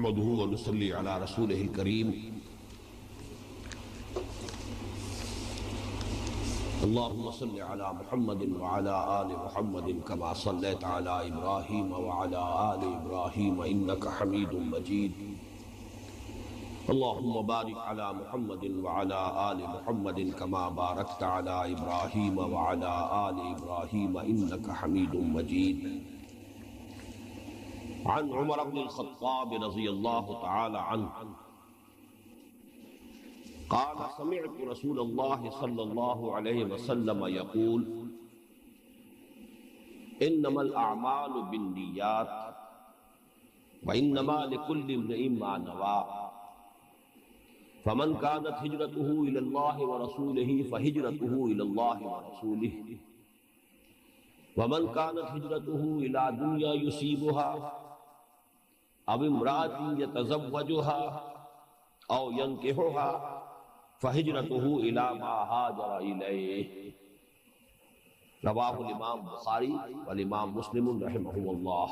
نحمده ونصلي على رسوله الكريم اللهم صل على محمد وعلى آل محمد كما صليت على إبراهيم وعلى آل إبراهيم إنك حميد مجيد اللهم بارك على محمد وعلى آل محمد كما باركت على إبراهيم وعلى آل إبراهيم إنك حميد مجيد عن عمر بن الخطاب رضي الله تعالى عنه قال سمعت رسول الله صلى الله عليه وسلم يقول إنما الأعمال بالنيات وإنما لكل امرئ ما نوى فمن كانت هجرته إلى الله ورسوله فهجرته إلى الله ورسوله ومن كانت هجرته إلى دنيا يصيبها أو امرأة يتزوجها أو ينكحها فهجرته إلى ما هاجر إليه رواه الإمام بخاري والإمام مسلم رحمه الله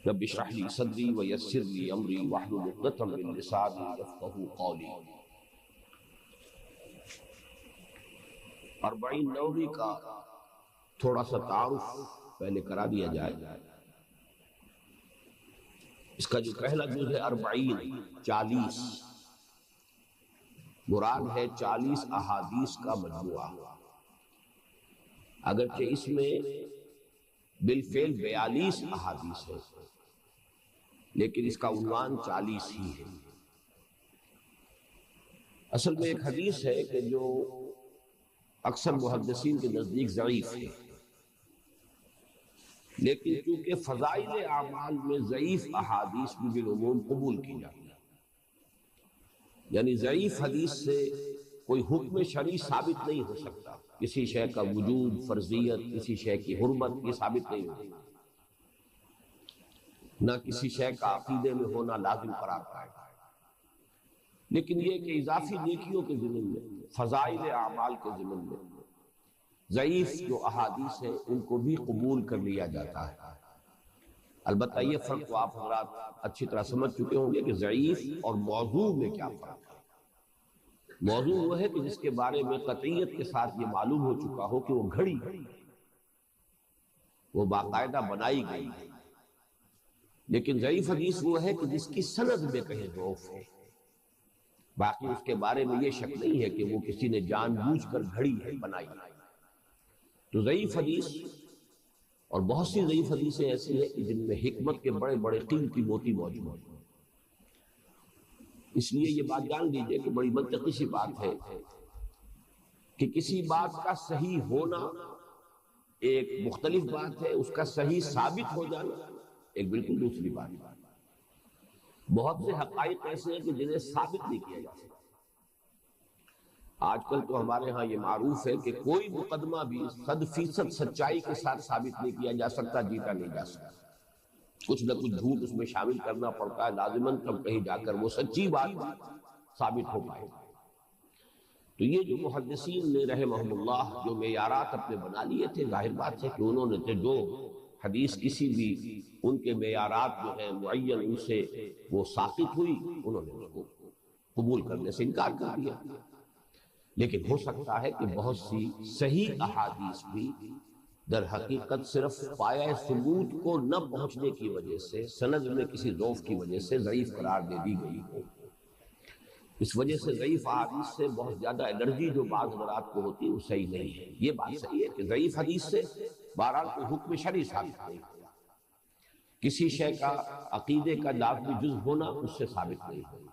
رب اشرح لي صدري ويسر لي أمري واحلل عقدة من لساني يفقهوا قولي 40 نووی کا تھوڑا سا تعارف پہلے کرا دیا جائے۔ اس کا جو پہلا جز ہے 40 مراد ہے 40 احادیث کا مجموعہ، اگرچہ اس میں بالفعل 42 احادیث ہے لیکن اس کا عنوان 40 ہی ہے۔ اصل میں ایک حدیث ہے کہ جو اکثر محدثین کے نزدیک ضعیف ہے، لیکن چونکہ فضائل اعمال میں ضعیف احادیث بھی بالعموم قبول کی جاتی ہے، یعنی ضعیف حدیث سے کوئی حکم شرعی ثابت نہیں ہو سکتا، کسی شے کا وجود، فرضیت، کسی شے کی حرمت یہ ثابت نہیں ہوتی، نہ کسی شے کا عقیدے میں ہونا لازم قرار پائے گا، لیکن یہ کہ اضافی نیکیوں کے ضمن میں، فضائل اعمال کے ضمن میں ضعیف جو احادیث ہیں ان کو بھی قبول کر لیا جاتا ہے۔ البتہ یہ فرق تو آپ حضرات اچھی طرح سمجھ چکے ہوں گے کہ ضعیف اور موضوع میں کیا فرق ہے۔ موضوع وہ ہے کہ جس کے بارے میں قطعیت کے ساتھ یہ معلوم ہو چکا ہو کہ وہ گھڑی وہ باقاعدہ بنائی گئی، لیکن ضعیف حدیث وہ ہے کہ جس کی سند میں کہیں ضعف ہے، باقی اس کے بارے میں یہ شک نہیں ہے کہ وہ کسی نے جان بوجھ کر گھڑی ہے، بنائی ہے۔ تو ضعیف حدیث اور بہت سی ضعیف حدیثیں ایسی ہیں کہ جن میں حکمت کے بڑے بڑے قیمتی موتی موجود ہیں۔ اس لیے یہ بات جان لیجئے کہ بڑی منطقی سی بات ہے کہ کسی بات کا صحیح ہونا ایک مختلف بات ہے، اس کا صحیح ثابت ہو جانا ایک بالکل دوسری بات ہے۔ بہت سے حقائق ایسے ہیں کہ جنہیں ثابت نہیں کیا جا سکتا۔ آج کل تو ہمارے ہاں یہ معروف ہے کہ کوئی مقدمہ بھی 100% سچائی کے ساتھ ثابت نہیں کیا جا سکتا، جیتا نہیں جا سکتا، کچھ نہ کچھ جھوٹ اس میں شامل کرنا پڑتا ہے لازماً، تب کہیں جا کر وہ سچی بات ثابت ہو پائے۔ تو یہ جو محدثین نے رحمہم اللہ جو معیارات اپنے بنا لیے تھے، ظاہر بات ہے کہ انہوں نے جو حدیث کسی بھی ان کے معیارات جو ہیں معین ان سے وہ ساقط ہوئی، انہوں نے اس کو قبول کرنے سے انکار کر دیا۔ لیکن ہو سکتا ہے کہ بہت سی صحیح احادیث بھی در حقیقت صرف پایہ ثبوت کو نہ پہنچنے کی وجہ سے، سند میں کسی ضعف کی وجہ سے ضعیف قرار دے دی گئی ہو۔ اس وجہ سے ضعیف احادیث سے بہت زیادہ الرجی جو بعض حضرات کو ہوتی ہے وہ صحیح نہیں ہے۔ یہ بات صحیح ہے کہ ضعیف حدیث سے بہرحال کوئی حکم شرعی ثابت نہیں ہوتا، کسی شے کا عقیدے کا لازمی جز ہونا اس سے ثابت نہیں ہوتا،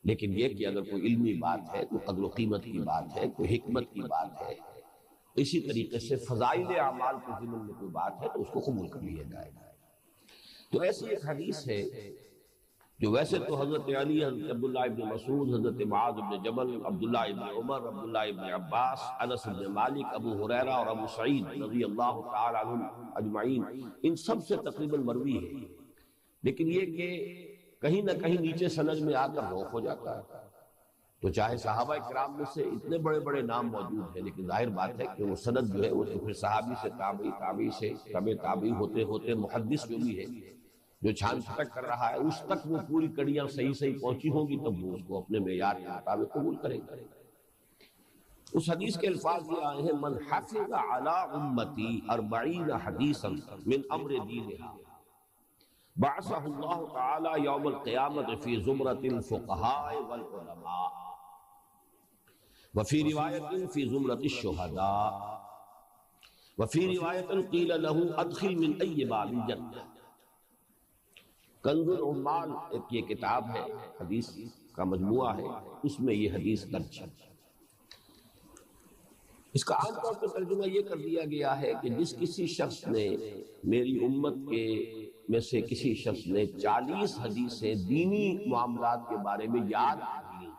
لیکن یہ کہ اگر کوئی علمی بات ہے، کوئی قدر و قیمت کی بات ہے، کوئی حکمت کی بات ہے، اسی طریقے سے فضائل اعمال کے ضمن میں کوئی بات ہے تو اس کو قبول کر لیا جائے گا۔ تو ایسی ایک حدیث ہے جو ویسے تو حضرت علی، حضرت عبداللہ ابن مسعود، حضرت معاذ ابن جبل، عبداللہ ابن عمر، عبداللہ ابن عباس، انس ابن مالک، ابو ہریرہ اور ابو سعید رضی اللہ تعالی عنہم اجمعین ان سب سے تقریباً مروی ہے، لیکن یہ کہ کہیں نہ کہیں نیچے سند میں آ کر ضعف ہو جاتا ہے۔ تو چاہے صحابہ کرام میں سے اتنے بڑے بڑے نام موجود ہیں، لیکن ظاہر بات ہے کہ وہ سند جو ہے وہ تو پھر صحابی سے تابعی، تابعی سے تبع تابعی ہوتے ہوتے محدث جو بھی ہے جو چھان چھٹک کر رہا ہے اس تک وہ پوری کڑیاں صحیح صحیح پہنچی ہوں گی تب وہ اس کو اپنے معیار کے مطابق قبول کرے گا۔ اس حدیث کے الفاظ یہ آئے ہیں من حفظ علی امتی 40 حدیثا من امر دینہا بعثہ اللہ تعالی یوم القیامت فی زمرۃ الفقہاء والعلماء وفی روایت فی زمرۃ الشہداء وفی روایت قیل له ادخل من ای باب الجنہ۔ کنز العمال ایک یہ کتاب ہے، حدیث کا مجموعہ ہے، اس میں یہ حدیث درج ہے۔ اس کا عام طور پر ترجمہ یہ کر دیا گیا ہے کہ جس کسی شخص نے میری امت کے میں سے کسی شخص نے 40 حدیثیں دینی معاملات کے بارے میں یاد کر لی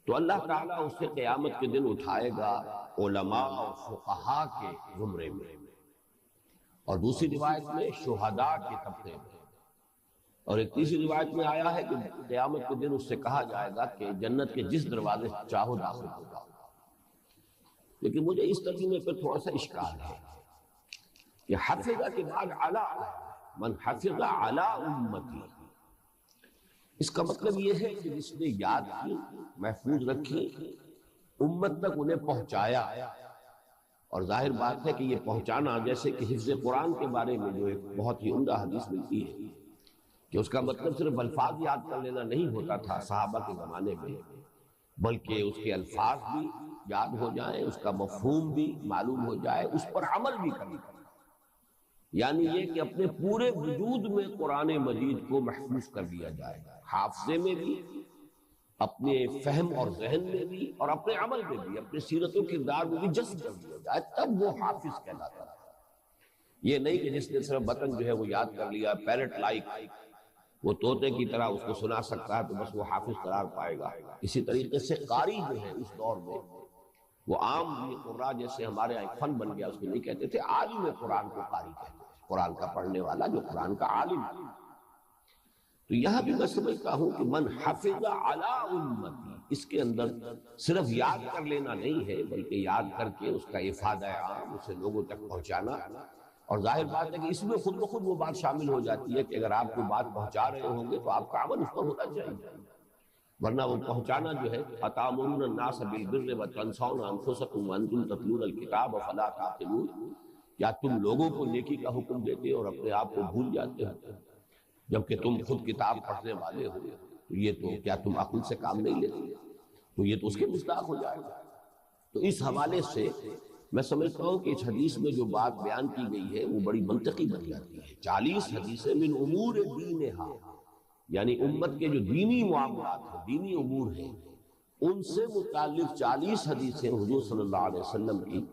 تو اللہ تعالیٰ اس سے قیامت کے دن اٹھائے گا علماء اور فقہاء کے زمرے میں، اور دوسری روایت میں شہداء کے طبقے میں، اور ایک تیسری روایت میں آیا ہے کہ قیامت کے دن اس سے کہا جائے گا کہ جنت کے جس دروازے سے چاہو داخل ہو جاؤ۔ لیکن مجھے اس ترجمے پر تھوڑا سا اشکال ہے کہ حفظہ کے بعد علی من حفظ علی امتی، اس کا مطلب یہ ہے کہ جس نے یاد کی، محفوظ رکھی، امت تک انہیں پہنچایا، اور ظاہر بات ہے کہ یہ پہنچانا جیسے کہ حفظ قرآن کے بارے میں جو ایک بہت ہی عمدہ حدیث ملتی ہے کہ اس کا مطلب صرف الفاظ یاد کر لینا نہیں ہوتا تھا صحابہ کے زمانے میں، بلکہ اس کے الفاظ بھی یاد ہو جائیں، اس کا مفہوم بھی معلوم ہو جائے، اس پر عمل بھی کرنا، یعنی یہ کہ اپنے پورے وجود میں قرآن مجید کو محفوظ کر لیا جائے، حافظے میں بھی، اپنے فہم اور ذہن میں بھی، اور اپنے عمل میں بھی، اپنے سیرت و کردار میں بھی جذب کر دیا جائے، تب وہ حافظ کہلاتا ہے۔ یہ نہیں کہ جس نے صرف بطن جو ہے وہ یاد کر لیا، پیرٹ لائک، وہ طوطے کی طرح اس کو سنا سکتا ہے تو بس وہ حافظ قرار پائے گا۔ اسی طریقے سے قاری جو ہے اس دور میں وہ عام یہ قراء جیسے ہمارے ایک فن بن گیا، اس کو نہیں کہتے تھے، عالم قرآن کو قاری کہتے ہیں، قرآن کا پڑھنے والا جو قرآن کا عالم ہے۔ تو یہاں بھی میں سمجھتا ہوں کہ من حفظ علی امتی، اس کے اندر صرف یاد کر لینا نہیں ہے بلکہ یاد کر کے اس کا افادہ عام، اسے لوگوں تک پہنچانا، اور ظاہر بات ہے کہ اس میں خود بخود وہ بات شامل ہو جاتی ہے کہ اگر آپ کوئی بات پہنچا رہے ہوں گے تو آپ کا عمل اس پر ہونا چاہیے، ورنہ وہ پہنچانا جو ہے اتامرون الناس بالبر وتنسون انفسکم وانتم تتلون الکتاب افلا تعقلون، کیا تم لوگوں کو نیکی کا حکم دیتے اور اپنے آپ کو بھول جاتے ہو جبکہ تم خود کتاب پڑھنے والے ہو؟ تو یہ تو کیا تم عقل سے کام نہیں لیتے؟ تو یہ تو اس کے مصداق ہو جائے گا۔ تو اس حوالے سے میں سمجھتا ہوں کہ اس حدیث میں جو بات بیان کی گئی ہے وہ بڑی منطقی بن جاتی ہے۔ 40 حدیثیں من امور دینہا، یعنی امت کے جو دینی معاملات ہیں، دینی امور ہیں، ان سے متعلق 40 حدیثیں حضور صلی اللہ علیہ وسلم کی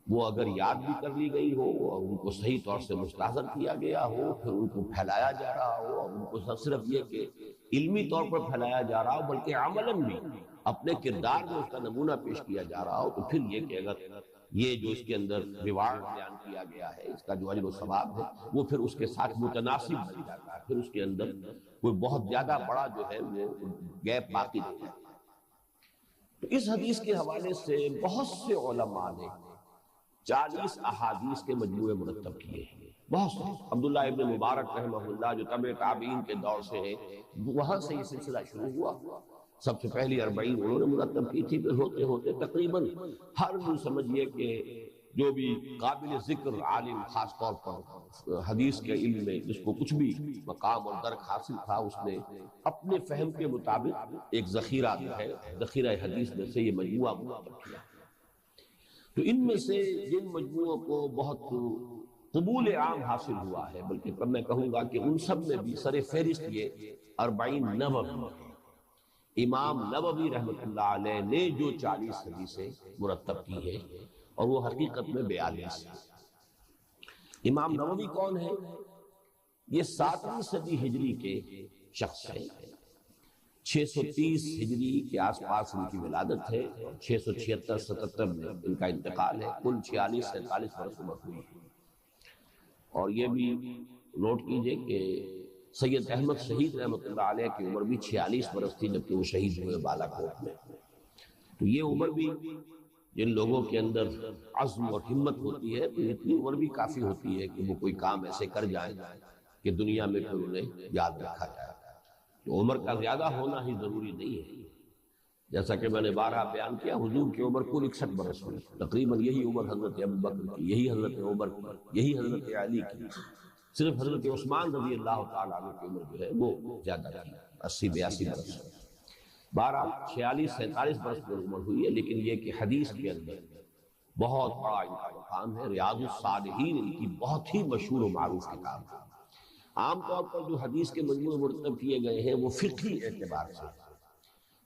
وہ اگر یاد بھی کر لی گئی ہو اور ان کو صحیح طور سے مستحضر کیا گیا ہو، پھر ان کو پھیلایا جا رہا ہو، اور ان کو صرف یہ کہ علمی طور پر پھیلایا جا رہا ہو بلکہ عملاً بھی اپنے کردار میں اس کا نمونہ پیش کیا جا رہا ہو، تو پھر یہ کہ اگر یہ جو اس کے اندر ریوارڈ بیان کیا گیا ہے، اس کا جو اجر و ثواب ہے وہ پھر اس کے ساتھ متناسب بن جاتا ہے، پھر اس کے اندر کوئی بہت زیادہ بڑا جو ہے وہ گیپ باقی نہیں جاتا۔ تو اس حدیث کے حوالے سے بہت سے علماء نے 40 احادیث کے مجموعے مرتب کیے ہیں، بہت سے۔ عبداللہ ابن مبارک رحمہ اللہ جو تبع تابعین کے دور سے ہیں، وہاں سے یہ سلسلہ شروع ہوا۔ سب سے پہلی 40 انہوں نے مرتب کی تھی، پھر ہوتے ہوتے تقریباً ہر وہ سمجھیے کہ جو بھی قابل ذکر عالم، خاص طور پر حدیث کے علم میں جس کو کچھ بھی مقام اور درک حاصل تھا، اس نے اپنے فہم کے مطابق ایک ذخیرہ جو ہے، ذخیرہ حدیث میں سے یہ مجموعہ مرتب کیا۔ تو ان میں سے جن مجموعوں کو بہت قبول عام حاصل ہوا ہے، بلکہ میں کہوں گا کہ ان سب میں بھی سر فہرست یہ 40 نووی ہے۔ امام نووی رحمۃ اللہ علیہ نے جو 40 حدیثیں مرتب کی ہے، اور وہ حقیقت میں 42 ہے۔ امام نووی کون ہے؟ یہ 7ویں صدی ہجری کے شخص ہیں، 630 ہجری کے آس پاس ان کی ولادت ہے، اور 676-77 میں ان کا انتقال ہے، کل 46-47 برس عمر ہوئی ہے۔ اور یہ بھی نوٹ کیجئے کہ سید احمد شہید رحمۃ اللہ علیہ کی عمر بھی 46 برس تھی جبکہ وہ شہید ہوئے بالا کوٹ میں۔ تو یہ عمر بھی جن لوگوں کے اندر عزم اور ہمت ہوتی ہے تو اتنی عمر بھی کافی ہوتی ہے کہ وہ کوئی کام ایسے کر جائیں کہ دنیا میں پھر انہیں یاد رکھا جائے. تو عمر کا زیادہ ہونا ہی ضروری نہیں ہے. جیسا کہ میں نے بارہا بیان کیا، حضور کی عمر کل 61 برس ہوئی، تقریباً یہی عمر حضرت ابوبکر کی، یہی حضرت عمر کی، یہی حضرت علی کی. صرف حضرت عثمان رضی اللہ تعالیٰ عنہ کی عمر جو ہے وہ زیادہ تھی، 80-82 برس. 46-47 برس کی عمر ہوئی ہے. لیکن یہ کہ حدیث کے اندر بہت بڑا ان کا مقام ہے. ریاض الصالحین ان کی بہت ہی مشہور و معروف کتاب ہے. عام طور پر جو حدیث کے مجموعے مرتب کیے گئے ہیں وہ فقہی اعتبار سے،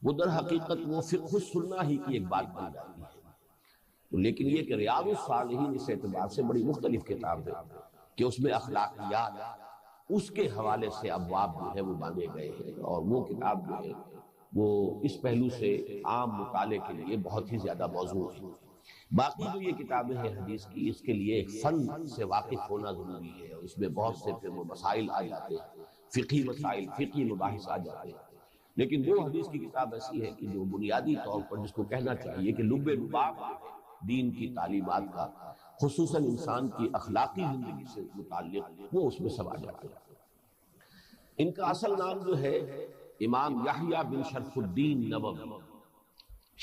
وہ در حقیقت وہ فقہ السنہ ہی کی ایک بات بن جاتی ہے. لیکن یہ کہ ریاض الصالحین اس اعتبار سے بڑی مختلف کتاب ہے کہ اس میں اخلاقیات اس کے حوالے سے ابواب جو ہے وہ باندھے گئے ہیں، اور وہ کتاب جو ہے وہ اس پہلو سے عام مطالعے کے لیے بہت ہی زیادہ موزوں ہے. باقی جو یہ کتابیں ہیں حدیث کی، اس کے لیے ایک فن سے واقف ہونا ضروری ہے، اور اس میں بہت سے پھر وہ مسائل آ جاتے ہیں، فقہی مسائل، فقہی مباحث آ جاتے ہیں. لیکن وہ حدیث کی کتاب ایسی ہے کہ جو بنیادی طور پر جس کو کہنا چاہیے کہ لب لباب دین کی تعلیمات کا، خصوصاً انسان کی اخلاقی زندگی سے متعلق، وہ اس میں سب آ جاتا ہے. ان کا اصل نام جو ہے امام یحییٰ بن شرف الدین نووی.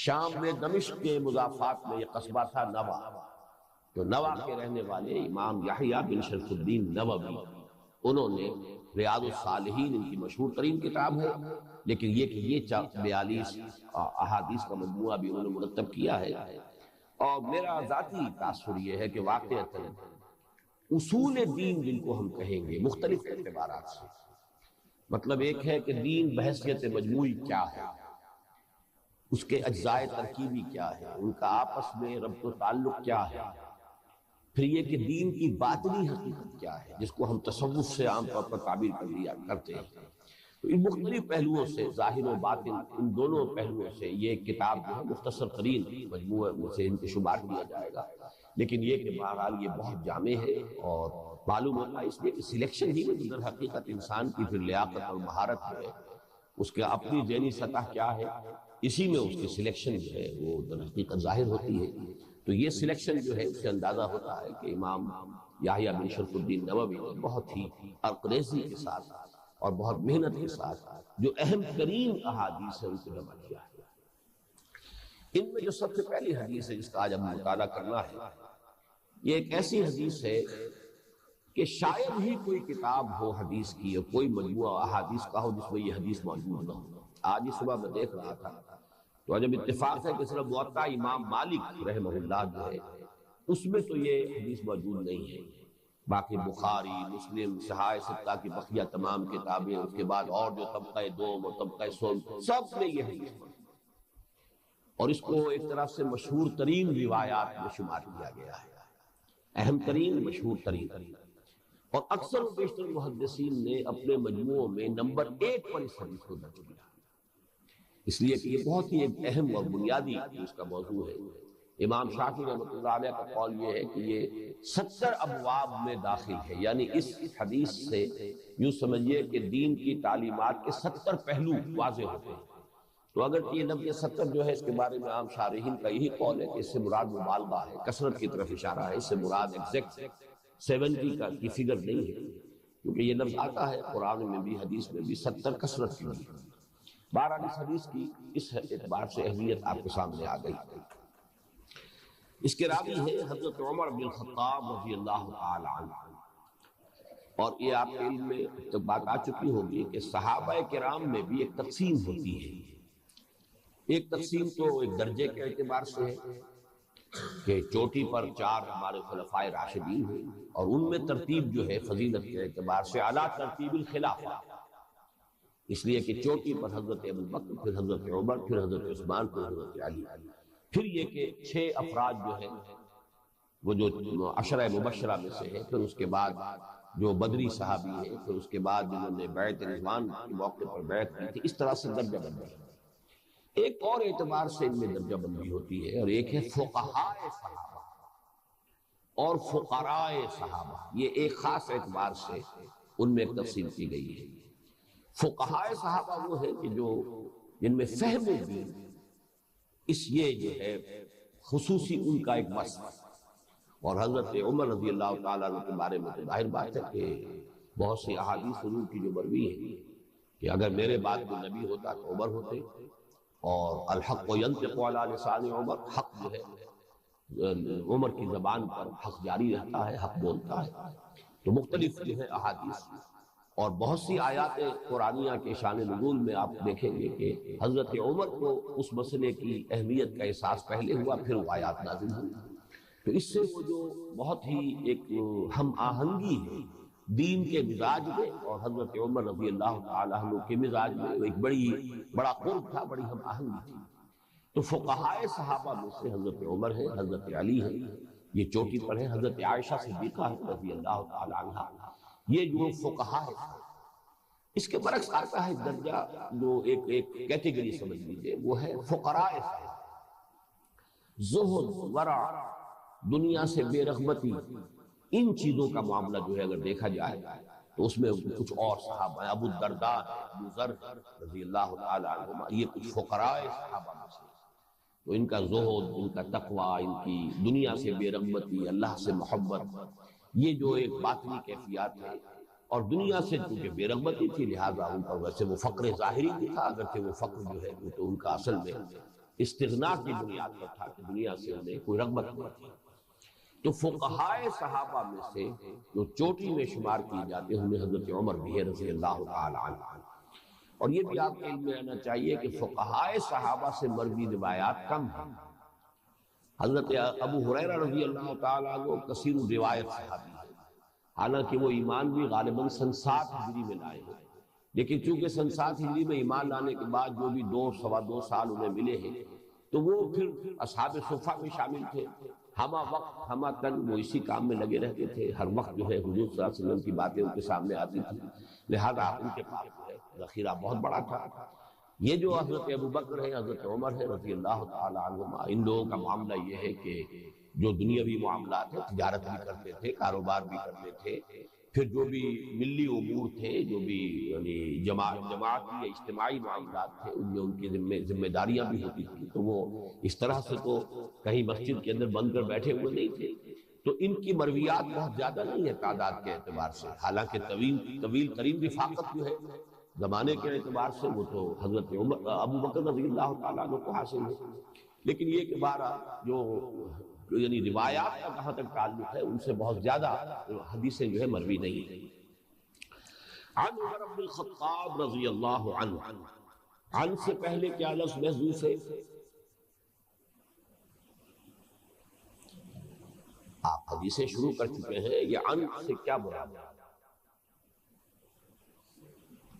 شام میں دمشق کے مضافات میں یہ قصبہ تھا نوا، جو نوا کے رہنے والے امام یحییٰ بن شرف الدین نووی، انہوں نے ریاض الصالحین ان کی مشہور ترین کتاب ہے. لیکن یہ کہ یہ 42 احادیث کا مجموعہ بھی انہوں نے مرتب کیا ہے. اور میرا ذاتی تاثر یہ ہے کہ واقعتاً اصول دین جن کو ہم کہیں گے مختلف اعتبارات سے، مطلب ایک ہے کہ دین بحیثیت مجموعی کیا ہے، اس کے اجزاء ترکیبی کیا ہے، ان کا آپس میں ربط و تعلق کیا ہے. پھر یہ کہ دین کی باطنی حقیقت کیا ہے، جس کو ہم تصوف سے عام طور پر تعبیر کر لیا کرتے ہیں. تو ان مختلف پہلوؤں سے، ظاہر و باطن، ان دونوں پہلوؤں سے یہ کتاب جو ہے مختصر ترین مجموعے میں سے ان کے شمار کیا جائے گا. لیکن یہ کہ بہرحال یہ بہت جامع ہے، اور معلوم ہوتا ہے اس لیے کہ سلیکشن ہی میں در حقیقت انسان کی پھر لیاقت اور مہارت جو ہے، اس کے اپنی ذہنی سطح کیا ہے، اسی میں اس کی سلیکشن جو ہے وہ در حقیقت ظاہر ہوتی ہے. تو یہ سلیکشن جو ہے اس سے اندازہ ہوتا ہے کہ امام یحییٰ بن شرف الدین نووی نے بہت ہی عرقریزی کے ساتھ اور بہت محنت کے ساتھ جو اہم ترین احادیث ہے ان کو جمع کیا ہے. ان میں جو سب سے پہلی حدیث ہے جس کا آج ہم مطالعہ کرنا ہے، یہ ایک ایسی حدیث ہے کہ شاید ہی کوئی کتاب ہو حدیث کی اور کوئی مجموعہ احادیث کا ہو جس میں یہ حدیث موجود نہ ہو. آج ہی صبح میں دیکھ رہا تھا تو جب اتفاق ہے کہ صرف موطا امام مالک رحمہ اللہ جو ہے اس میں تو یہ حدیث موجود نہیں ہے. باقی بخاری، مسلم، صحاح ستہ کی بقیہ تمام کتابیں، اس کے بعد اور جو طبقہ دوم اور طبقہ سوم، سب میں یہ حدیث موجود ہے، اور اس کو ایک طرف سے مشہور ترین روایات میں شمار کیا گیا ہے، اہم ترین، مشہور ترین. اور اکثر و بیشتر محدثین نے اپنے مجموعوں میں نمبر 1 پر اس حدیث کو درج کیا، اس لیے کہ یہ بہت ہی ایک اہم اور بنیادی اس کا موضوع ہے. امام شافعی رحمۃ اللہ علیہ کا قول یہ ہے کہ یہ 70 ابواب میں داخل ہے، یعنی اس حدیث سے یوں سمجھیے کہ دین کی تعلیمات کے 70 پہلو واضح ہوتے ہیں. تو اگر یہ لفظ 70 جو ہے اس کے بارے میں عام شارحین کا یہی قول ہے کہ اس سے مراد مبالغہ ہے، کثرت کی طرف اشارہ ہے، اس سے مراد ایگزیکٹ 70 کی فگر نہیں ہے، کیونکہ یہ لفظ آتا ہے قرآن میں بھی، حدیث میں بھی، 70 کثرت کی بھی. بہرحال اس حدیث کی اس اعتبار سے اہمیت آپ کے سامنے آ گئی. اس کے راوی ہے حضرت عمر بن الخطاب رضی اللہ تعالی عنہ، اور یہ آپ کے علم میں تو بات آ چکی ہوگی کہ صحابہ کرام میں بھی ایک تقسیم ہوتی ہے. ایک تقسیم تو ایک درجے کے اعتبار سے ہے کہ چوٹی پر 4 ہمارے خلفائے راشدین ہیں، اور ان میں ترتیب جو ہے فضیلت کے اعتبار سے اعلیٰ ترتیب الخلافہ، اس لیے کہ چوٹی پر حضرت ابوبکر، پھر حضرت عمر، پھر حضرت عثمان، پھر حضرت علی. پھر یہ کہ 6 افراد جو ہیں وہ جو 10 مبشرہ میں سے ہیں، پھر اس کے بعد جو بدری صحابی ہیں، پھر اس کے بعد جنہوں نے بیعت رضوان کے موقع پر بیعت کی تھی، اس طرح سے درجہ بندی. ایک اور اعتبار سے ان میں درجہ بندی ہوتی ہے، اور ایک ہے فقہاء صحابہ اور فقراء صحابہ. یہ ایک خاص اعتبار سے ان میں ایک تقسیم کی گئی ہے. فقہاء صحابہ وہ ہیں کہ جو جن میں فہم الدین، اس یہ جو ہے خصوصی ان کا ایک وصف. اور حضرت عمر رضی اللہ تعالیٰ عنہ کے بارے میں تو ظاہر بات ہے کہ بہت سی احادیث حضور کی جو مروی ہیں کہ اگر میرے بعد کوئی نبی ہوتا تو عمر ہوتے. اور الحق ینطق علی لسان عمر، حق جو ہے عمر کی زبان پر حق جاری رہتا ہے، حق بولتا ہے. تو مختلف جو ہے احادیث اور بہت سی آیات قرآنیہ کے شان نزول میں آپ دیکھیں گے کہ حضرت عمر کو اس مسئلے کی اہمیت کا احساس پہلے ہوا، پھر وہ آیات نازل ہوئی. تو اس سے وہ جو بہت ہی ایک ہم آہنگی ہے دین کے مزاج میں اور حضرت عمر رضی اللہ تعالیٰ عنہ کے مزاج میں ایک بڑا قرب تھا، بڑی ہم آہنگی تھی. تو فقہائے صحابہ میں سے حضرت عمر ہے، حضرت علی ہے، یہ چوٹی پر ہے، حضرت عائشہ صدیقہ رضی اللہ تعالیٰ عنہ. یہ جو فقہاء ہے، اس کے برعکس آتا ہے درجہ جو ایک کیٹیگری سمجھ لیجیے، وہ ہے فقراء صحابہ. زہد، ورع، دنیا سے بے رغبتی، ان چیزوں کا معاملہ جو ہے اگر دیکھا جائے تو اس میں کچھ اور صحابہ ہیں. ابو الدرداء، ابو ذر رضی اللہ تعالیٰ عنہ، یہ کچھ فقراء صحابہ میں سے. تو ان کا زہد، ان کا تقوی، ان کی دنیا سے بے رغبتی، اللہ سے محبت، یہ جو ایک باطنی کیفیات ہے. اور دنیا سے چونکہ بے رغبتی تھی لہذا ان پر ویسے وہ فقر ظاہری بھی تھا، اگرچہ وہ فقر جو ہے وہ تو ان کا اصل میں استغنا کی بنیاد پر تھا کہ دنیا سے انہیں کوئی رغبت نہیں تھی. تو فقہائے صحابہ میں سے جو چوٹی میں شمار کیے جاتے ہیں ان میں حضرت عمر بھی ہے رضی اللہ تعالی عنہ. اور یہ بھی آپ کے علم میں آنا چاہیے کہ فقہائے صحابہ سے مروی روایات کم ہیں. حضرت ابو ہریرہ رضی اللہ تعالیٰ عنہ کثیر روایت صحابی ہے، حالانکہ وہ ایمان بھی غالباً سن 7 ہجری میں لائے ہیں، لیکن چونکہ سن 7 ہجری میں ایمان لانے کے بعد جو بھی 2-2.25 سال انہیں ملے ہیں تو وہ پھر اصحاب صفہ میں شامل تھے. ہمہ وقت ہمہ تن وہ اسی کام میں لگے رہتے تھے، ہر وقت جو ہے حضور صلی اللہ علیہ وسلم کی باتیں ان کے سامنے آتی تھی، لہذا ان کے پاس جو ہے ذخیرہ بہت بڑا تھا. یہ جو حضرت ابو بکر ہے، حضرت عمر ہے رضی اللہ تعالی عنہما، ان لوگوں کا معاملہ یہ ہے کہ جو دنیاوی معاملات ہیں، تجارت بھی کرتے تھے، کاروبار بھی کرتے تھے، پھر جو بھی ملی امور تھے، جو بھی یعنی جماعتی یا اجتماعی معاملات تھے، ان میں ان کی ذمہ داریاں بھی ہوتی تھیں. تو وہ اس طرح سے تو کہیں مسجد کے اندر بند کر بیٹھے ہوئے نہیں تھے. تو ان کی مرویات بہت زیادہ نہیں ہے تعداد کے اعتبار سے، حالانکہ طویل ترین رفاقت جو ہے زمانے کے اعتبار سے وہ تو حضرت ابو بکر رضی اللہ تعالیٰ عنہ کو حاصل ہے. لیکن یہ کہ بارہ جو یعنی روایات کا کہاں تک تعلق ہے ان سے بہت زیادہ حدیثیں جو ہے مروی نہیں ہیں. عن عمر بن الخطاب رضی اللہ عنہ، عن سے پہلے کیا لفظ محذوف ہے؟ آپ حدیثیں شروع کر چکے ہیں، یہ عن سے کیا مراد ہے؟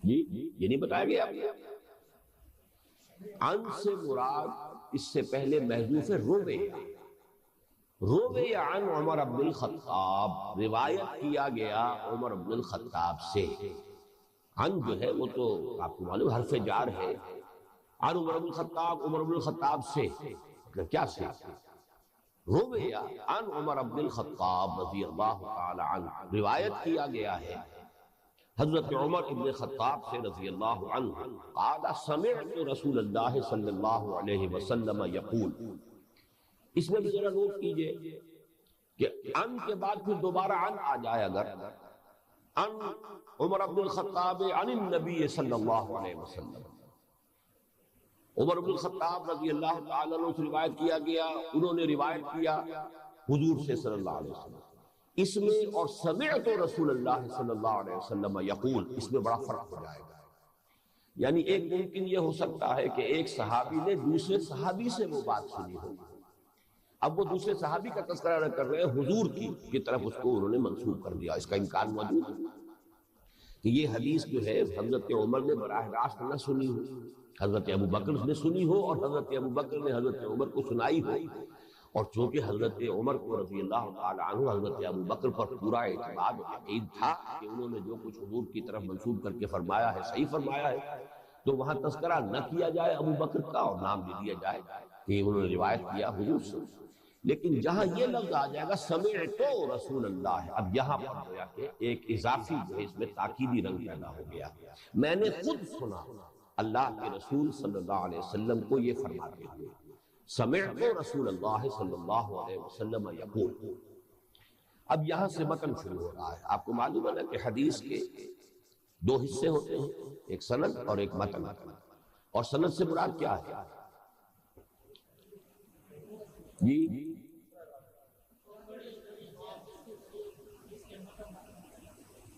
جی یہ نہیں بتایا گیا. عن سے مراد اس سے پہلے محذوف ہے روی عن عمر بن الخطاب، روایت کیا گیا عمر بن الخطاب سے. عن جو ہے وہ تو آپ کو معلوم حرف جار ہے. عن عمر بن الخطاب، عمر بن الخطاب سے کیا سے؟ روی عن عمر بن الخطاب رضی اللہ تعالی عنہ، روایت کیا گیا ہے حضرت عمر بن خطاب سے رضی اللہ عنہ. قال سمعت رسول اللہ صلی اللہ علیہ وسلم یقول، اس میں بھی ذرا نوٹ کیجئے کہ ان کے بعد پھر دوبارہ ان آ جائے، اگر ان عمر بن الخطاب عن النبی صلی اللہ علیہ وسلم، عمر بن الخطاب رضی اللہ تعالیٰ عنہ سے روایت کیا گیا، انہوں نے روایت کیا حضور سے صلی اللہ علیہ وسلم. اس میں اور سمعت رسول اللہ صلی اللہ علیہ وسلم یقول، اس میں بڑا فرق ہو جائے گا. یعنی ایک ممکن یہ ہو سکتا ہے کہ ایک صحابی نے دوسرے صحابی سے وہ بات سنی ہو، اب وہ دوسرے صحابی کا تذکرہ نہ کر رہے ہیں، حضور کی طرف اس کو انہوں نے منسوب کر دیا. اس کا امکان موجود ہے کہ یہ حدیث جو ہے حضرت عمر نے براہ راست نہ سنی ہو، حضرت ابو بکر نے سنی ہو اور حضرت ابو بکر نے حضرت عمر کو سنائی ہو. اور چونکہ حضرت عمر کو رضی اللہ تعالی عنہ حضرت ابو بکر پر پورا اعتماد و یقین تھا کہ انہوں نے جو کچھ حضور کی طرف منسوب کر کے فرمایا ہے صحیح فرمایا ہے، تو وہاں تذکرہ نہ کیا جائے ابو بکر کا اور نام دے دیا جائے کہ انہوں نے روایت کیا حضور سے. لیکن جہاں یہ لفظ آ جائے گا سمعت رسول اللہ، اب یہاں پر گویا کہ ایک اضافی جو ہے اس میں تاکیدی رنگ پیدا ہو گیا. میں نے خود سنا اللہ کے رسول صلی اللہ علیہ وسلم کو یہ فرماتے ہوئے. سمعت رسول اللہ صلی اللہ علیہ وسلم یقول. اب یہاں سے متن شروع ہو رہا ہے. آپ کو معلوم ہے نا کہ حدیث کے دو حصے ہوتے ہیں، ایک سند اور ایک متن. اور سند سے مراد کیا ہے؟ جی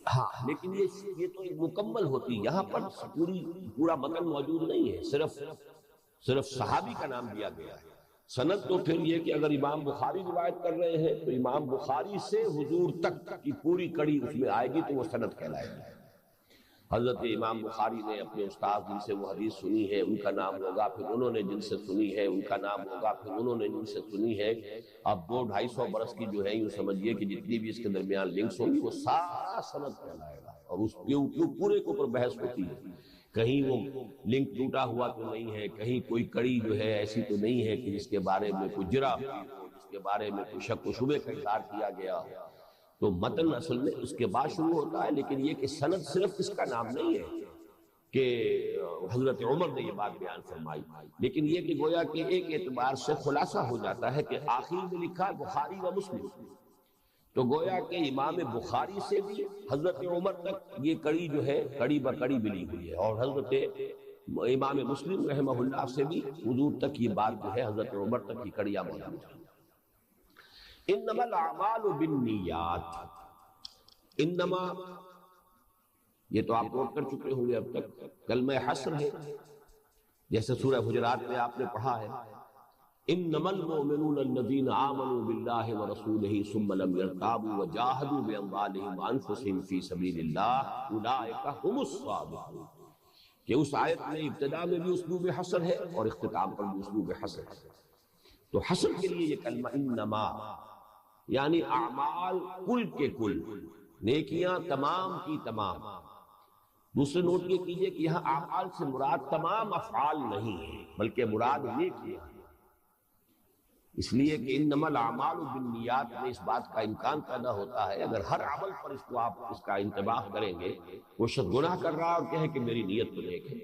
ہاں، لیکن یہ تو ایک مکمل ہوتی، یہاں پر پورا متن موجود نہیں ہے، صرف صحابی کا نام دیا گیا ہے. سند تو پھر یہ کہ اگر امام بخاری روایت کر رہے ہیں تو امام بخاری سے حضور تک کی پوری کڑی اس میں آئے گی تو وہ سند کہلائے گی. حضرت امام بخاری نے اپنے استاد جن سے وہ حدیث سنی ہے ان کا نام ہوگا، پھر انہوں نے جن سے سنی ہے ان کا نام ہوگا، پھر انہوں نے جن سے سنی ہے. اب 200-250 برس کی جو ہے یوں سمجھیے کہ جتنی بھی اس کے درمیان لنکس ہوں گی وہ سارا سند کہلائے گا. اور اس پورے کے اوپر بحث ہوتی ہے، کہیں وہ لنک ٹوٹا ہوا تو نہیں ہے، کہیں کوئی کڑی جو ہے ایسی تو نہیں ہے کہ جس کے بارے میں کوئی جرح ہوئی ہو، جس کے بارے میں کوئی شک و شبہ کا اظہار کیا گیا ہو. تو متن اصل میں اس کے بعد شروع ہوتا ہے، لیکن یہ کہ سند صرف اس کا نام نہیں ہے کہ حضرت عمر نے یہ بات بیان فرمائی، لیکن یہ کہ گویا کہ ایک اعتبار سے خلاصہ ہو جاتا ہے کہ آخر میں لکھا بخاری و مسلم، تو گویا کہ امام بخاری سے بھی حضرت عمر تک یہ کڑی جو ہے کڑی بکڑی ملی ہوئی ہے، اور حضرت امام مسلم رحمہ اللہ سے بھی حضور تک یہ بات جو ہے حضرت عمر تک کی کڑیاں موجود ہیں. انما الاعمال بالنیات، انما یہ تو آپ نوٹ کر چکے ہوں گے اب تک، کلمہ حصر ہے، جیسے سورہ حجرات میں آپ نے پڑھا ہے انما المؤمنون الذين آمنوا بالله ورسوله ثم لم يرتابوا وجاهدوا باموالهم وانفسهم في سبيل الله اولئك هم الصادقون. کہ اس آیت میں ابتدا میں بھی اسلوب حصر ہے اور اختتام پر بھی اسلوب حصر ہے. تو حصر کے لیے یہ کلمہ انما یعنی اعمال کل کے کل، نیکیاں تمام کی تمام. دوسرے نوٹ یہ کیجئے کہ یہاں اعمال سے مراد تمام افعال نہیں ہے بلکہ مراد نیکیاں. اس لیے کہ انما الاعمال بالنیات میں اس بات کا امکان پیدا ہوتا ہے اگر ہر عمل پر اس کو آپ اس کا انتباہ کریں گے، وہ شخص گناہ کر رہا اور کہے کہ میری نیت تو نیک ہے،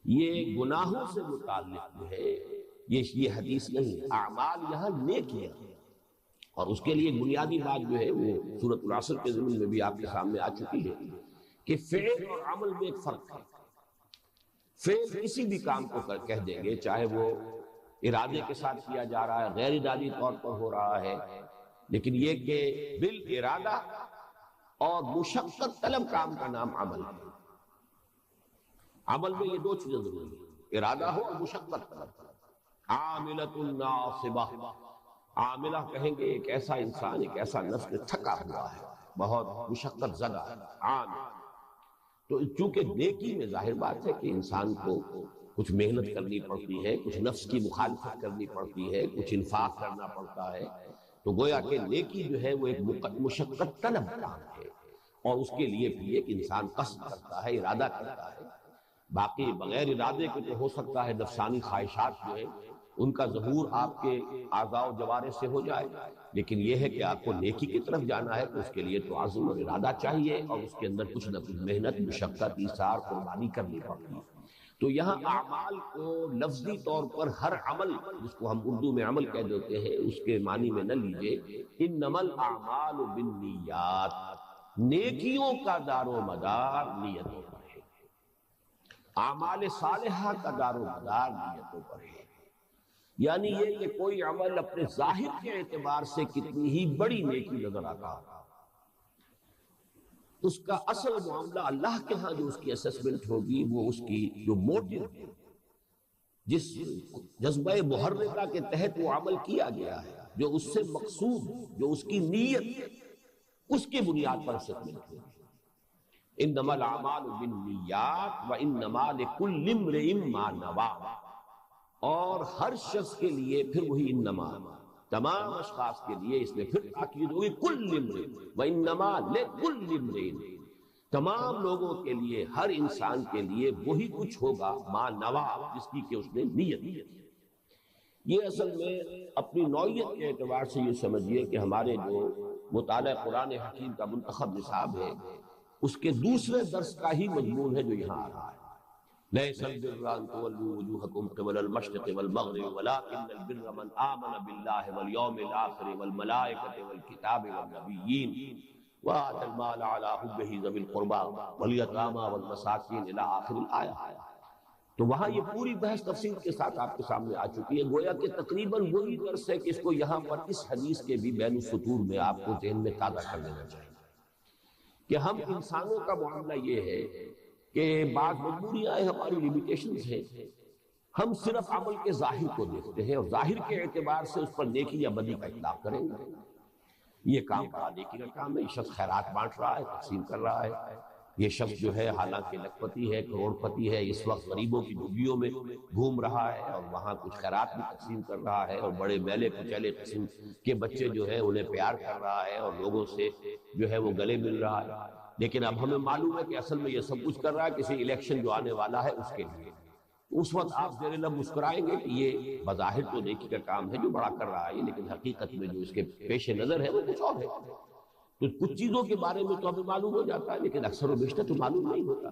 یہ گناہوں سے متعلق جو ہے یہ حدیث نہیں ہے. اعمال یہاں نیکیاں، اور اس کے لیے بنیادی بات جو ہے وہ سورۃ العصر کے ضمن میں بھی آپ کے سامنے آ چکی ہے کہ فعل اور عمل میں ایک فرق ہے. فعل کسی بھی کام کو کہہ دیں گے، چاہے وہ ارادے کے ساتھ کیا جا رہا ہے، غیر ارادی طور پر ہو رہا ہے، لیکن یہ کہ بالارادہ اور مشقت طلب کام کا نام عمل ہے. عمل میں یہ دو چیزیں ضروری ہیں، ارادہ ہو اور مشقت طلب. عاملۃ ناصبہ، عاملہ کہیں گے ایک ایسا انسان، ایک ایسا نفس جو تھکا ہوا ہے، بہت مشقت زدہ ہے، عامل. تو چونکہ نیکی میں ظاہر بات ہے کہ انسان کو کچھ محنت کرنی پڑتی ہے، کچھ نفس کی مخالفت کرنی پڑتی ہے، کچھ انفاق کرنا پڑتا ہے، تو گویا کہ نیکی جو ہے وہ ایک مشقت طلب کام ہے، اور اس کے لیے بھی ایک انسان قصد کرتا ہے، ارادہ کرتا ہے. باقی بغیر ارادے کے تو ہو سکتا ہے نفسانی خواہشات جو ہے ان کا ظہور آپ کے اعضاء و جوارح سے ہو جائے، لیکن یہ ہے کہ آپ کو نیکی کی طرف جانا ہے تو اس کے لیے تو عزم اور ارادہ چاہیے، اور اس کے اندر کچھ نہ کچھ محنت، مشقت، ایثار، قربانی کرنی پڑتی ہے. تو یہاں اعمال کو لفظی طور پر ہر عمل جس کو ہم اردو میں عمل کہہ دیتے ہیں اس کے معنی میں نہ لیجئے. انما الاعمال بالنیات، نیکیوں کا دار و مدار نیتوں پر ہے، اعمال صالحہ کا دار و مدار نیتوں پر ہے. یعنی یہ کہ کوئی عمل اپنے ظاہر کے اعتبار سے کتنی ہی بڑی نیکی نظر آتا، اس کا اصل معاملہ اللہ کے ہاں جو اس کی اسسمنٹ ہوگی وہ اس کی جو موٹو ہے، جس جذبہ محرکہ کے تحت وہ عمل کیا گیا ہے، جو اس سے مقصود، جو اس کی نیت، اس کی بنیاد پر اسسمنٹ ہوگی. انما الاعمال بالنیات وانما لکل امرئ ما نوی، اور ہر شخص کے لیے پھر وہی انما، تمام اشخاص کے لیے اس میں پھر تاکید ہوئی کل امرئ وانما لکل امرئ، تمام لوگوں کے لیے، ہر انسان کے لیے وہی کچھ ہوگا ما نوی، جس کی کہ اس نے نیت. یہ اصل میں اپنی نوعیت کے اعتبار سے یہ سمجھیے کہ ہمارے جو مطالعہ قرآن حکیم کا منتخب نصاب ہے اس کے دوسرے درس کا ہی مضمون ہے جو یہاں آ رہا ہے. لیس البر ان تولوا وجوهکم قبل المشرق والمغرب ولكن البر من آمن بالله واليوم الآخر والملائکة والکتاب والنبیین وآتى المال على حبه ذوي القربى واليتامى والمساکین الى آخر الآیہ. تو وہاں یہ پوری بحث تفصیل کے ساتھ آپ کے سامنے آ چکی ہے. گویا کہ تقریباً وہی درس ہے کہ اس کو یہاں پر اس حدیث کے بھی بین السطور میں آپ کو ذہن میں تازہ کر لینا چاہیے کہ ہم انسانوں کا معاملہ یہ ہے کہ بعض مجبوریاں ہیں، ہماری لیمیٹیشنز ہیں. ہم صرف عمل کے ظاہر کو دیکھتے ہیں اور ظاہر کے اعتبار سے اس پر نیکی یا بدی کا اطلاق کریں گے. یہ کام بڑا نیکی کا کام ہے، یہ شخص خیرات بانٹ رہا ہے، تقسیم کر رہا ہے. یہ شخص جو ہے حالانکہ لکھپتی ہے، کروڑ پتی ہے، اس وقت غریبوں کی جھوپڑیوں میں گھوم رہا ہے اور وہاں کچھ خیرات بھی تقسیم کر رہا ہے، اور بڑے میلے کچیلے قسم کے بچے جو ہے انہیں پیار کر رہا ہے اور لوگوں سے جو ہے وہ گلے مل رہا ہے. لیکن اب ہمیں معلوم ہے کہ اصل میں یہ سب کچھ کر رہا ہے کسی الیکشن جو آنے والا ہے اس کے لیے. اس وقت آپ زیر لب مسکرائیں گے کہ یہ بظاہر تو نیکی کا کام ہے جو بڑا کر رہا ہے، لیکن حقیقت میں جو اس کے پیش نظر ہے وہ کچھ اور ہے. تو کچھ چیزوں کے بارے میں تو ہمیں معلوم ہو جاتا ہے لیکن اکثر و بیشتر تو معلوم نہیں ہوتا.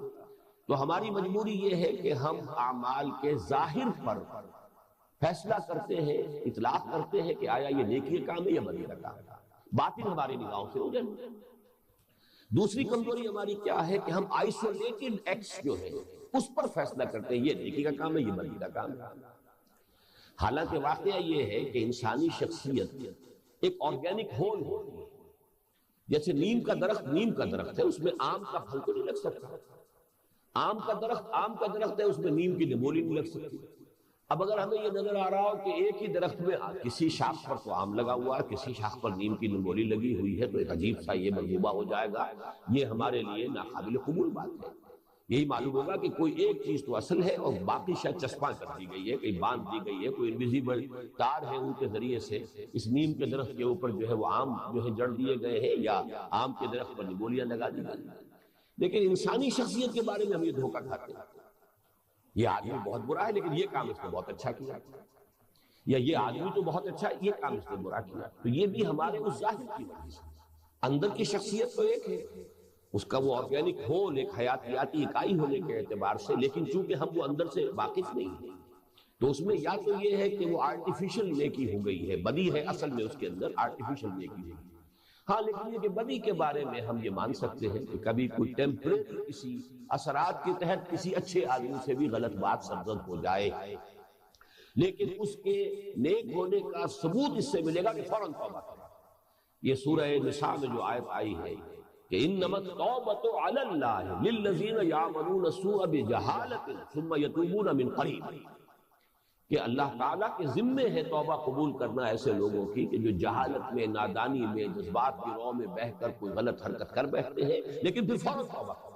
تو ہماری مجبوری یہ ہے کہ ہم اعمال کے ظاہر پر فیصلہ کرتے ہیں، اطلاق کرتے ہیں کہ آیا یہ نیکی کا کام ہے یا بدی کا کام ہے. باطن ہماری نگاہوں سے اوجھل. دوسری کمزوری ہماری کیا ہے کہ ہم آئسولیٹڈ ایکٹس جو ہے اس پر فیصلہ کرتے ہیں یہ نیکی کا کام ہے یہ بدی کا کام ہے. حالانکہ واقعہ یہ ہے کہ انسانی شخصیت ایک آرگینک ہول ہوتی ہے. جیسے نیم کا درخت ہے، اس میں آم کا پھل تو نہیں لگ سکتا. آم کا درخت ہے، اس میں نیم کی نمولی نہیں لگ سکتی. اب اگر ہمیں یہ نظر آ رہا ہو کہ ایک ہی درخت میں کسی شاخ پر تو آم لگا ہوا ہے، کسی شاخ پر نیم کی نمولی لگی ہوئی ہے، تو ایک عجیب سا یہ منصوبہ ہو جائے گا. یہ ہمارے لیے ناقابل قبول بات ہے. یہی معلوم ہوگا کہ کوئی ایک چیز تو اصل ہے اور باقی شاید چسپاں کر دی گئی ہے، کہیں باندھ دی گئی ہے، کوئی انویزیبل تار ہے ان کے ذریعے سے اس نیم کے درخت کے اوپر جو ہے وہ آم جو ہے جڑ دیے گئے ہیں یا آم کے درخت پر نمولیاں لگا دی گئی. لیکن انسانی شخصیت کے بارے میں ہم یہ دھوکہ کھاتے ہیں. یہ آدمی بہت برا ہے لیکن یہ کام اس نے بہت اچھا کیا، یا یہ آدمی تو بہت اچھا ہے یہ کام اس نے برا کیا. تو یہ بھی ہمارے اس ظاہر کی وجہ سے. اندر کی شخصیت تو ایک ہے، اس کا وہ آرگینک ہول ایک حیاتیاتی اکائی ہونے کے اعتبار سے، لیکن چونکہ ہم وہ اندر سے واقف نہیں ہیں تو اس میں یا تو یہ ہے کہ وہ آرٹیفیشل نیکی ہو گئی ہے، بدی ہے اصل میں اس کے اندر آرٹیفیشل نیکی ہو گئی. ہاں لیکن یہ کہ بدی کے بارے میں ہم یہ مان سکتے ہیں کہ کبھی کوئی ٹیمپریری کسی اثرات کے تحت کسی اچھے آدمی سے بھی غلط بات سرزد ہو جائے، لیکن اس کے نیک ہونے کا ثبوت اس سے ملے گا کہ فوراً توبہ کرے. یہ سورہ نساء میں جو آیت آئی ہے کہ انما التوبۃ علی اللہ للذین یعملون السوء بجہالۃ ثم یتوبون من قریب، کہ اللہ تعالیٰ کے ذمے ہے توبہ قبول کرنا ایسے لوگوں کی کہ جو جہالت میں، نادانی میں، جذبات کی رو میں بہہ کر کوئی غلط حرکت کر بیٹھتے ہیں لیکن پھر فوراً توبہ کرتے.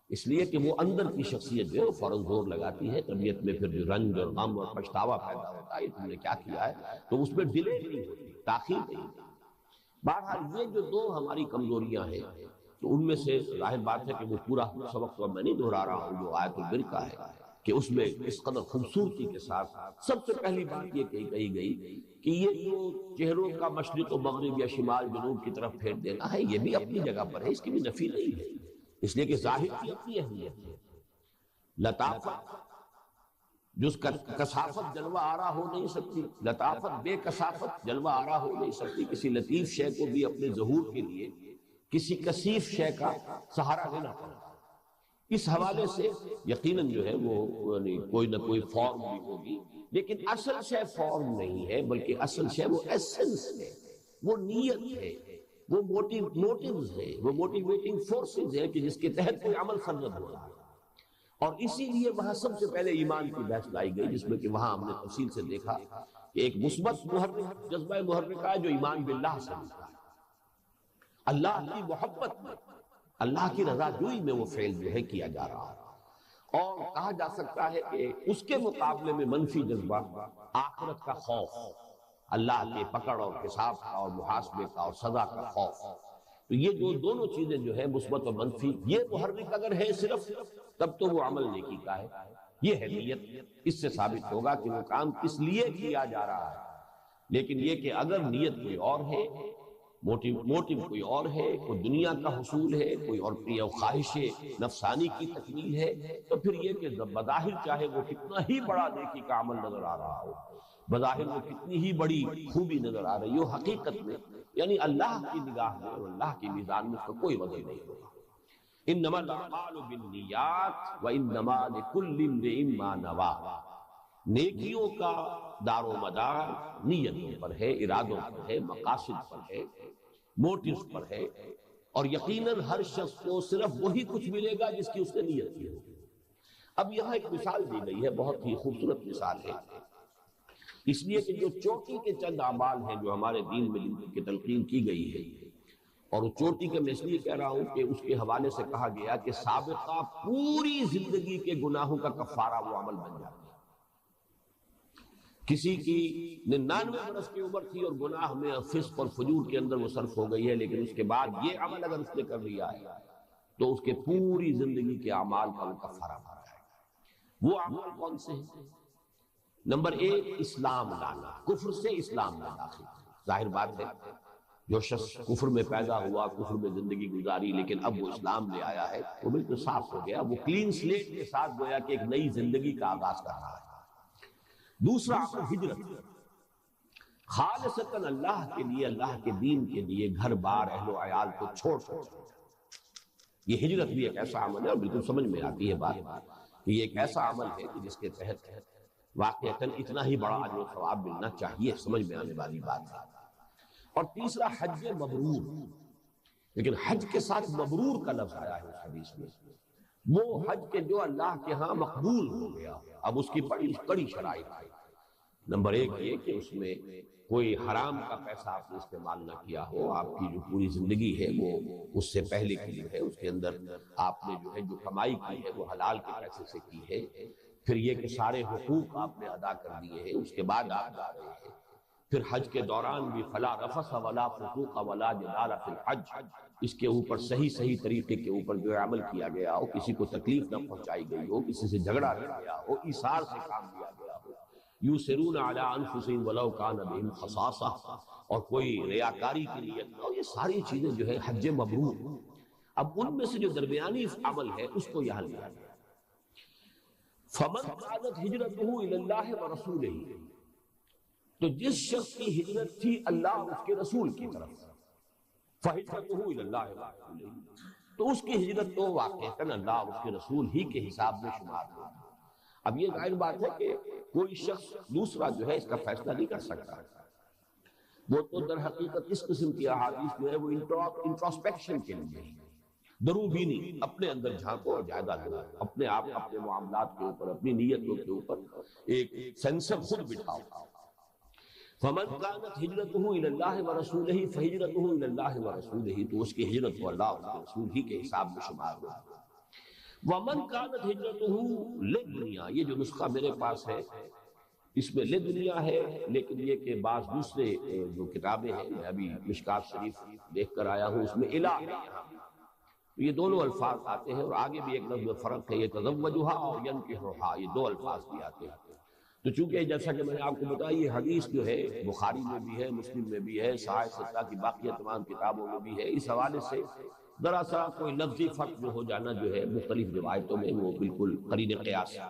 اس لیے کہ وہ اندر کی شخصیت جو ہے وہ فوراً زور لگاتی ہے. طبیعت میں پھر جو رنج اور غم اور پچھتاوا پیدا ہوتا ہے یہ تم نے کیا کیا ہے، تو اس میں ڈیلے نہیں ہوتی، تاخیر نہیں ہوتی. بہرحال یہ جو دو ہماری کمزوریاں ہیں تو ان میں سے ظاہر بات ہے کہ وہ پورا سبق تو میں نہیں دہرا رہا ہوں جو آیت البر کا ہے کہ اس میں اس قدر خوبصورتی کے ساتھ سب سے پہلی بات یہ کہی گئی کہ یہ جو چہروں کا مشرق و مغرب یا شمال جنوب کی طرف پھیر دینا ہے یہ بھی اپنی جگہ پر ہے، اس کی بھی نفی نہیں ہے. اس لیے کہ ظاہر کی اپنی اہمیت ہے. لطافت جس کا کثافت جلوہ آرا ہو نہیں سکتی، لطافت بے کثافت جلوہ آرا ہو نہیں سکتی. کسی لطیف شے کو بھی اپنے ظہور کے لیے کسی کثیف شے کا سہارا لینا پڑتا ہے. اس حوالے سے یقیناً جو ہے وہ کوئی نہ کوئی فارم بھی ہوگی، لیکن اصل شے فارم نہیں ہے بلکہ اصل شے وہ ایسنس ہے، وہ نیت ہے، وہ موٹیوز ہے، وہ موٹیویٹنگ فورسز ہے کہ جس کے تحت کوئی عمل سرزد ہو رہا ہے. اور اسی لیے وہاں سب سے پہلے ایمان کی بحث لائی گئی جس میں کہ وہاں ہم نے تفصیل سے دیکھا کہ ایک مثبت محرک جذبہ محرکہ ہے جو ایمان باللہ سے ملتا ہے. اللہ کی محبت میں، اللہ کی رضا جوئی میں وہ فعل جو ہے کیا جا رہا ہے. اور کہا جا سکتا ہے کہ اس کے مقابلے میں منفی جذبہ آخرت کا خوف، اللہ کے پکڑ اور حساب کا اور محاسبے کا اور سزا کا خوف. تو یہ جو دونوں چیزیں جو ہے مثبت اور منفی، یہ محرک اگر ہے صرف تب تو وہ عمل نیکی کا ہے. یہ ہے نیت، اس سے ثابت ہوگا کہ وہ کام کس لیے کیا جا رہا ہے. لیکن یہ کہ اگر نیت کوئی اور ہے، موٹیو کوئی اور ہے، کوئی دنیا کا حصول ہے، کوئی اور خواہش نفسانی کی تکمیل ہے، تو پھر یہ کہ بظاہر چاہے وہ کتنا ہی بڑا نیکی کا عمل نظر آ رہا ہو، بظاہر وہ کتنی ہی بڑی خوبی نظر آ رہی ہو، حقیقت میں یعنی اللہ کی نگاہ میں اور اللہ کی میزان میں اس کا کوئی وزن نہیں ہوگا۔ انما الاعمال بالنیات وانما لکل امرئ ما نوی، نیکیوں کا دار و مدار نیتوں پر ہے، ارادوں پر ہے، مقاصد پر ہے، موٹیوز پر ہے، اور یقیناً ہر شخص کو صرف وہی کچھ ملے گا جس کی اس نے نیت کی ہو۔ اب یہاں ایک مثال دی گئی ہے، بہت ہی خوبصورت مثال ہے، اس لیے کہ جو چوٹی کے چند اعمال ہیں جو ہمارے دین میں کی تلقین کی گئی ہے، اور وہ چوٹی کے میں اس لیے کہہ رہا ہوں کہ اس کے حوالے سے کہا گیا کہ سابقہ پوری زندگی کے گناہوں کا کفارہ وہ عمل بن جاتا ہے۔ کسی کی 99 برس کی عمر تھی اور گناہ میں فسق اور فجور کے اندر وہ صرف ہو گئی ہے، لیکن اس کے بعد یہ عمل اگر اس نے کر لیا ہے تو اس کے پوری زندگی کے اعمال کا وہ کفارہ بن جائے گا۔ وہ اعمال کون سے ہیں؟ نمبر 1، اسلام لانا، کفر سے اسلام میں داخل۔ ظاہر بات ہے جو شخص کفر میں پیدا ہوا، کفر میں زندگی گزاری، لیکن اب وہ اسلام لے آیا ہے، وہ بالکل صاف ہو گیا، وہ کلین سلیٹ کے ساتھ گویا کہ ایک نئی زندگی کا آغاز کر رہا ہے۔ دوسرا عمل ہجرت، خالصتاً اللہ کے لیے، اللہ کے دین کے لیے گھر بار اہل و عیال کو چھوڑ کر، یہ ہجرت بھی ایک ایسا عمل ہے، اور بالکل سمجھ میں آتی ہے بات کہ یہ ایک ایسا عمل ہے کہ جس کے تحت واقعتاً اتنا ہی بڑا اجر و ثواب ملنا چاہیے، سمجھ میں آنے والی بات ہے۔ اور تیسرا حج مبرور، لیکن حج کے ساتھ مبرور کا لفظ آیا ہے اس حدیث میں، وہ حج کے جو اللہ کے ہاں مقبول ہو گیا۔ اب اس کی بڑی کڑی شرائط ہے۔ نمبر 1 یہ کہ اس میں کوئی حرام کا پیسہ آپ نے استعمال نہ کیا ہو، آپ کی جو پوری زندگی ہے وہ اس سے پہلے کی جو ہے اس کے اندر آپ نے جو ہے جو کمائی کی ہے وہ حلال کے پیسے سے کی ہے۔ پھر یہ کہ سارے حقوق آپ نے ادا کر دیے ہیں، اس کے بعد آپ جا رہے ہیں۔ پھر حج کے دوران بھی فلا رفث ولا فسوق ولا جدال فی الحج، اس کے اوپر صحیح طریقے کے اوپر جو عمل کیا گیا ہو، کسی کو تکلیف نہ پہنچائی گئی ہو، کسی سے جھگڑا نہ کیا ہو، ایثار سے کام لیا گیا ہو، یوسرون علی انفسہم ولو کان بہم خصاصہ، اور کوئی ریاکاری کی نیت نہ ہو، یہ ساری چیزیں جو ہے حج مبرور۔ اب ان میں سے جو درمیانی عمل ہے اس کو یہاں لیا گیا، فمن كانت ہجرته الی اللہ ورسولہ، تو جس شخص کی ہجرت تھی اللہ اور اس کے رسول کی طرف، فہجرته الی اللہ ورسولہ، تو اس کی ہجرت تو واقعتاً اللہ اور اس کے رسول ہی کے حساب میں شمار ہوگی۔ اب یہ ظاہر بات ہے کہ کوئی شخص دوسرا جو ہے اس کا فیصلہ نہیں کر سکتا، وہ تو در حقیقت اس قسم کی احادیث جو ہے وہ انٹروسپیکشن کے لیے، درو بینی، اپنے اندر جھانکو اور جائزہ لو، اپنے آپ اپنے معاملات کے اوپر، اپنی نیتوں کے اوپر ایک سینسر خود بٹھاؤ۔ فمن كانت ہجرته الى اللہ ورسولہ فہجرته الى اللہ ورسولہ، تو اس کی ہجرت کو اللہ اور اس کے رسول ہی کے حساب میں شمار ہوگی۔ ومن كانت ہجرته للدنیا، یہ جو نسخہ میرے پاس ہے اس میں لدنیا ہے، لیکن یہ کہ بعض دوسرے جو کتابیں ہیں، میں ابھی مشکات شریف دیکھ کر آیا ہوں، اس میں الہ ہے یہاں، یہ دونوں الفاظ آتے ہیں، اور آگے بھی ایک لفظ میں فرق ہے، یہ تزوجھا اور ینکحھا، یہ دو الفاظ بھی آتے ہیں۔ تو چونکہ جیسا کہ میں نے آپ کو بتایا یہ حدیث جو ہے بخاری میں بھی ہے، مسلم میں بھی ہے، صحاح ستہ کی باقی تمام کتابوں میں بھی ہے، اس حوالے سے ذرا سا کوئی لفظی فرق جو ہو جانا جو ہے مختلف روایتوں میں وہ بالکل قرین قیاس ہے۔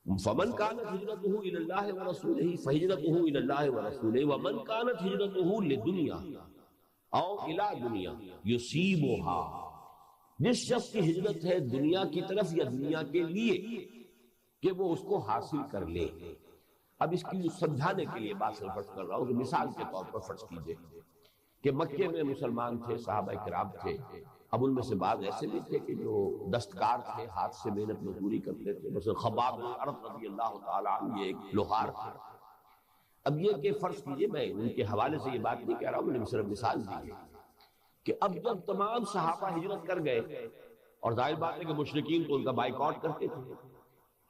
فمن كانت ہجرته الى اللہ ورسولہ فہجرته الى اللہ ورسولہ، ومن كانت ہجرته لدنیا او الى دنیا یصیبها، جس شخص کی ہجرت ہے دنیا کی طرف یا دنیا کے لیے کہ وہ اس کو حاصل کر لے۔ اب اس کی سمجھانے کے لیے بات فرض کر رہا ہوں کہ مثال کے طور پر فرض کیجئے کہ مکے میں مسلمان تھے، صحابہ کرام تھے، اب ان میں سے بعض ایسے بھی تھے کہ جو دستکار تھے، ہاتھ سے محنت مزدوری کرتے تھے، مثلا خباب بن الارت رضی اللہ تعالیٰ عنہ، یہ ایک لوہار تھا۔ اب یہ کہ فرض کیجئے، میں ان کے حوالے سے یہ بات نہیں کہہ رہا ہوں، میں نے صرف مثال دی ہے کہ اب جب تمام صحابہ ہجرت کر گئے، اور ظاہر بات ہے کہ مشرکین تو ان کا بائیکاٹ کرتے تھے،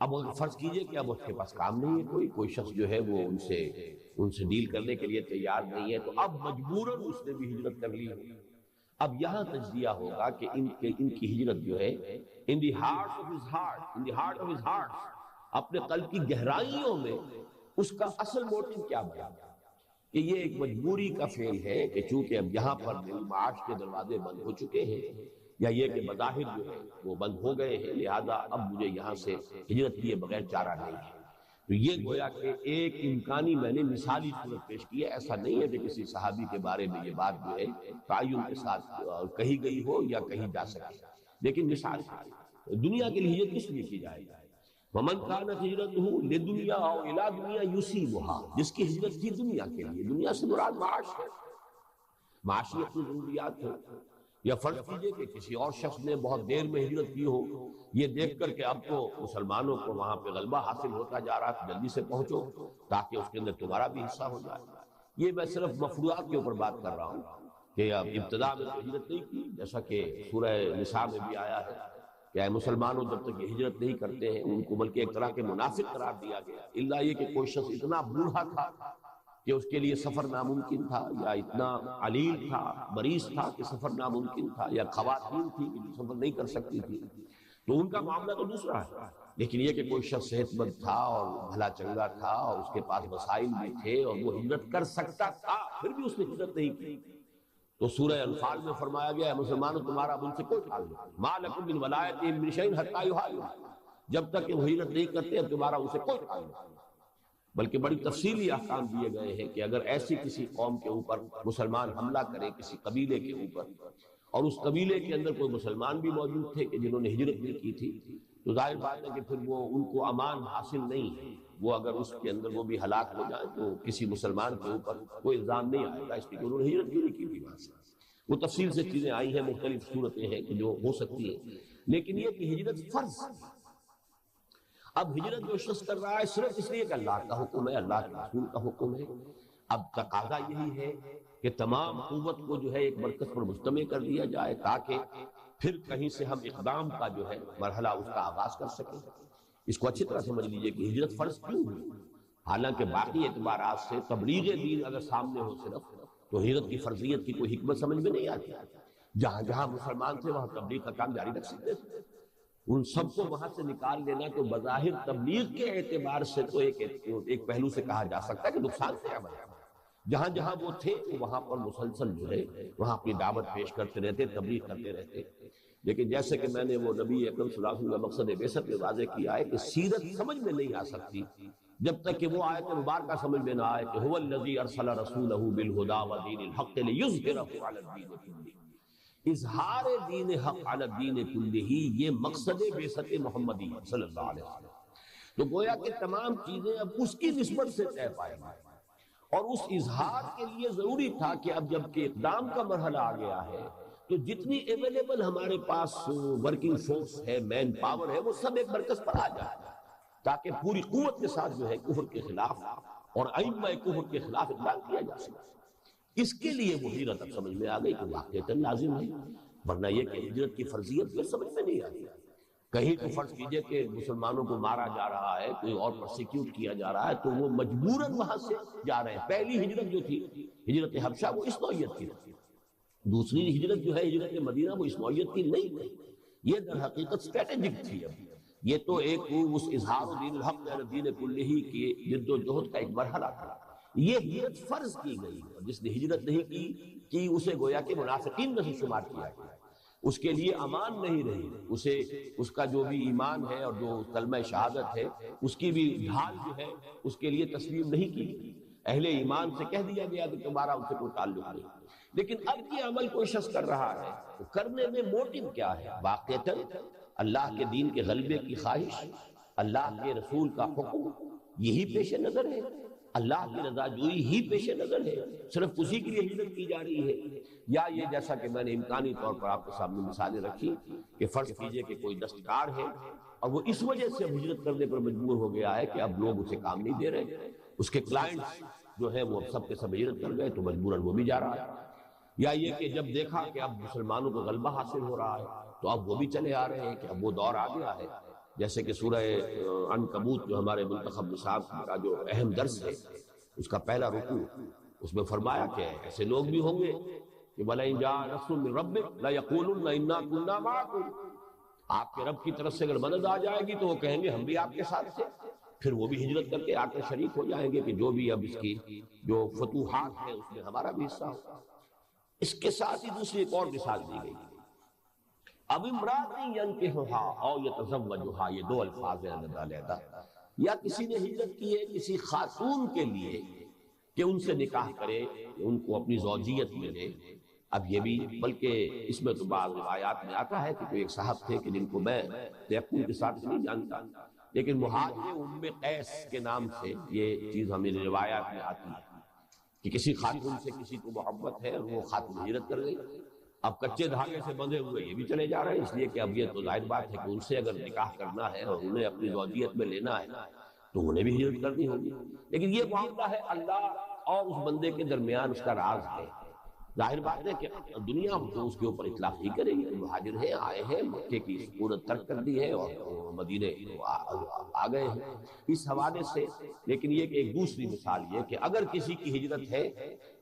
اب فرض کیجئے کہ اب اس کے پاس کام نہیں ہے، کوئی شخص جو ہے وہ ان سے ڈیل کرنے کے لیے تیار نہیں ہے، تو اب مجبوراً اس نے بھی ہجرت کر لی ہے۔ اب یہاں تجزیہ ہوگا کہ ان کی ہجرت جو ہے in the heart of his heart، اپنے قلب کی گہرائیوں میں اس کا اصل موٹیو کیا بنا، کہ یہ ایک مجبوری کا فعل ہے کہ چونکہ اب یہاں پر میری معاش کے دروازے بند ہو چکے ہیں، یا یہ کہ بظاہر جو ہے وہ بند ہو گئے ہیں، لہذا اب مجھے یہاں سے ہجرت کیے بغیر چارہ نہیں ہے۔ تو یہ گویا کہ ایک امکانی میں نے مثالی صورت پیش کی ہے، ایسا نہیں ہے کہ کسی صحابی کے بارے میں یہ بات جو ہے تعین کے ساتھ کہی گئی ہو یا کہی جا سکے، لیکن مثال ہے۔ دنیا کے لیے ہجرت کس لیے کی جائے گی؟ ومن كانت هجرته لدنیا او الى دنیا یصیبها، جس کی ہجرت تھی دنیا کے لیے، دنیا سے مراد معاش ہے، معاشی اپنی ضروریات ہے، یا فرض کیجئے کہ کسی اور شخص نے بہت دیر میں ہجرت کی ہو، یہ دیکھ کر کہ اب تو مسلمانوں کو وہاں پہ غلبہ حاصل ہوتا جا رہا ہے، جلدی سے پہنچو تاکہ اس کے اندر تمہارا بھی حصہ ہو جائے۔ یہ میں صرف مفروضات کے اوپر بات کر رہا ہوں کہ اب ابتدا میں ہجرت نہیں کی، جیسا کہ سورہ نساء میں بھی آیا ہے کہ اے مسلمانوں جب تک یہ ہجرت نہیں کرتے ہیں ان کو بلکہ ایک طرح کے منافق قرار دیا گیا، الا یہ کہ کوئی شخص اتنا بوڑھا تھا کہ اس کے لیے سفر ناممکن تھا، یا اتنا علیل تھا، مریض تھا کہ سفر ناممکن تھا، یا خواتین تھی کہ جو سفر نہیں کر سکتی تھی، تو ان کا معاملہ تو دوسرا ہے۔ لیکن یہ کہ کوئی شخص صحت مند تھا اور بھلا چنگا تھا اور اس کے پاس وسائل بھی تھے اور وہ ہجرت کر سکتا تھا، پھر بھی اس نے ہجرت نہیں کی، تو سورہ انفال میں فرمایا گیا ہے مسلمانوں تمہارا اب ان سے کوئی تعلق نہیں، ما لکم من ولایتہم من شیء حتی یہاجروا، جب تک کہ وہ ہجرت نہیں کرتے اب تمہارا ان سے کوئی تعلق نہیں۔ بلکہ بڑی تفصیلی احکام دیے گئے ہیں کہ اگر ایسی کسی قوم کے اوپر مسلمان حملہ کرے، کسی قبیلے کے اوپر، اور اس قبیلے کے اندر کوئی مسلمان بھی موجود تھے کہ جنہوں نے ہجرت نہیں کی تھی، تو ظاہر بات ہے کہ پھر وہ ان کو امان حاصل نہیں ہے، وہ اگر اس کے اندر وہ بھی ہلاک ہو جائیں تو کسی مسلمان کے اوپر کوئی الزام نہیں آئے گا، اس لیے کہ انہوں نے ہجرت بھی نہیں کی تھی وہاں سے۔ وہ تفصیل سے چیزیں آئی ہیں، مختلف صورتیں ہیں کہ جو ہو سکتی ہیں، لیکن یہ کہ ہجرت فرض۔ اب ہجرت جو شخص کر رہا ہے صرف اس لیے کہ اللہ کا حکم ہے، اللہ کے رسول کا حکم ہے، اب تقاضا یہی ہے کہ تمام قوت کو جو ہے ایک مرکز پر مجتمع کر دیا جائے تاکہ پھر کہیں سے ہم اقدام کا جو ہے مرحلہ اس کا آغاز کر سکیں۔ اس کو اچھی طرح سمجھ لیجئے کہ ہجرت فرض کیوں ہوئی، حالانکہ باقی اعتبارات سے تبلیغ دین اگر سامنے ہو صرف تو ہجرت کی فرضیت کی کوئی حکمت سمجھ میں نہیں آتی۔ جہاں جہاں مسلمان تھے وہاں تبلیغ کا کام جاری رکھ سکتے تھے، ان سب کو وہاں سے نکال لینا تو بظاہر تبلیغ کے اعتبار سے تو ایک پہلو سے کہا جا سکتا ہے کہ نقصان سے عمل ہے۔ جہاں جہاں وہ تھے وہاں پر مسلسل جو ہے وہاں اپنی دعوت پیش کرتے رہتے، تبلیغ کرتے رہتے، لیکن جیسے کہ میں نے وہ نبی اکرم صلی اللہ علیہ وسلم کا مقصد بعثت میں واضح کیا ہے کہ سیرت سمجھ میں نہیں آ سکتی جب تک کہ وہ آیت مبارکہ سمجھ میں نہ آئے کہ هو الذی ارسل رسولہ بالہدی ودین الحق لیظہرہ علی الدین کلہ۔ اظہار دین حق علی الدین کلہ، یہ مقصد بعثت محمدی صلی اللہ علیہ وسلم۔ تو گویا کہ تمام چیزیں اب اس کی نسبت سے طے پائیں گی، اور اس اظہار کے لیے ضروری تھا کہ اب جب کہ اقدام کا مرحلہ آ گیا ہے تو جتنی اویلیبل ہمارے پاس ورکنگ فورس ہے، مین پاور ہے، وہ سب ایک مرکز پر آ جائے تاکہ پوری قوت کے ساتھ جو ہے کفر کے خلاف اور ائمہ کفر کے خلاف اقدام کیا جا سکے۔ اس کے لیے وہ ہجرت اب سمجھ میں آ گئی کہ واقعتاً لازم ہے، ورنہ یہ کہ ہجرت کی فرضیت پھر سمجھ میں نہیں آتی۔ کہیں تو فرض کیجئے کہ مسلمانوں کو مارا جا رہا ہے، کوئی اور پرسیکیوٹ کیا جا رہا ہے، تو وہ مجبوراً وہاں سے جا رہے ہیں۔ پہلی ہجرت جو تھی ہجرت حبشہ وہ اس نوعیت کی تھی، دوسری ہجرت جو ہے ہجرت مدینہ وہ اس نوعیت کی نہیں تھی، یہ در حقیقت اسٹریٹجک تھی۔ اب یہ تو ایک اس اظہار دین الحق علی الدین کلہ کی جد و جہد کا ایک مرحلہ تھا۔ یہ ہجرت فرض کی گئی، جس نے ہجرت نہیں کی اسے گویا کہ منافقین میں سے شمار کیا گیا، اس کے لیے امان نہیں رہی، اسے اس کا جو بھی ایمان ہے اور جو کلمہ شہادت ہے اس کی بھی ڈھال جو ہے اس کے لیے تسلیم نہیں کی، اہل ایمان سے کہہ دیا گیا کہ تمہارا ان سے کوئی تعلق نہیں۔ لیکن اب یہ عمل کوئی شخص کر رہا ہے تو کرنے میں موٹیو کیا ہے؟ واقعتاً اللہ کے دین کے غلبے کی خواہش، اللہ کے رسول کا حکم یہی پیش نظر ہے، اللہ کی رضا جوئی ہی پیش نظر ہے، صرف اسی کے لیے ہجرت کی جا رہی ہے، یا یہ جیسا کہ میں نے امکانی طور پر آپ کے سامنے مثالیں رکھی کہ فرض کیجئے کہ کوئی دستکار ہے اور وہ اس وجہ سے ہجرت کرنے پر مجبور ہو گیا ہے کہ اب لوگ اسے کام نہیں دے رہے، اس کے کلائنٹس جو ہے وہ سب کے سب ہجرت کر گئے تو مجبوراً وہ بھی جا رہا ہے، یا یہ کہ جب دیکھا کہ اب مسلمانوں کو غلبہ حاصل ہو رہا ہے تو اب وہ بھی چلے آ رہے ہیں کہ اب وہ دور آ گیا ہے، جیسے کہ سورہ عنکبوت جو ہمارے منتخب نصاب کا جو اہم درس ہے اس کا پہلا رکوع، اس میں فرمایا کہ ایسے لوگ بھی ہوں گے کہ وَلَئِن جَاءَ نَصْرٌ مِّن رَّبِّكَ لَيَقُولُنَّ إِنَّا كُنَّا مَعَكُمْ، آپ کے رب کی طرف سے اگر مدد آ جائے گی تو وہ کہیں گے ہم بھی آپ کے ساتھ تھے۔ پھر وہ بھی ہجرت کر کے آ کر شریک ہو جائیں گے کہ جو بھی اب اس کی جو فتوحات ہیں اس میں ہمارا بھی حصہ ہو۔ اس کے ساتھ ہی دوسری ایک اور مثال دی گئی، اب امرأۃ ینکحھا او یتزوجھا، یہ دو الفاظ ہیں علیحدہ، یا کسی نے ہجرت کی ہے کسی خاتون کے لیے کہ ان سے نکاح کرے، ان کو اپنی زوجیت میں لے۔ اب یہ بھی، بلکہ اس میں تو بعض روایات میں آتا ہے کہ کوئی ایک صاحب تھے کہ جن کو میں تیقن کے ساتھ نہیں جانتا، لیکن مہاجر ام قیس کے نام سے یہ چیز ہمیں روایات میں آتی ہے کہ کسی خاتون سے کسی کو محبت ہے اور وہ خاتون ہجرت کر گئی۔ اب کچے دھاگے سے بندھے ہوئے یہ بھی چلے جا رہے ہیں، اس لیے کہ اب یہ تو ظاہر بات ہے کہ ان سے اگر نکاح کرنا ہے اور انہیں اپنی زوجیت میں لینا ہے تو انہیں بھی ہجرت کرنی ہوگی۔ لیکن یہ معاملہ ہے اللہ اور اس بندے کے درمیان، اس کا راز ہے۔ ظاہر بات ہے کہ دنیا تو اس کے اوپر اطلاق نہیں کرے گی، مہاجر ہیں، آئے ہیں، مکے کی سکونت ترک کر دی ہے اور مدینے آ گئے ہیں اس حوالے سے۔ لیکن یہ کہ ایک دوسری مثال یہ کہ اگر کسی کی ہجرت ہے،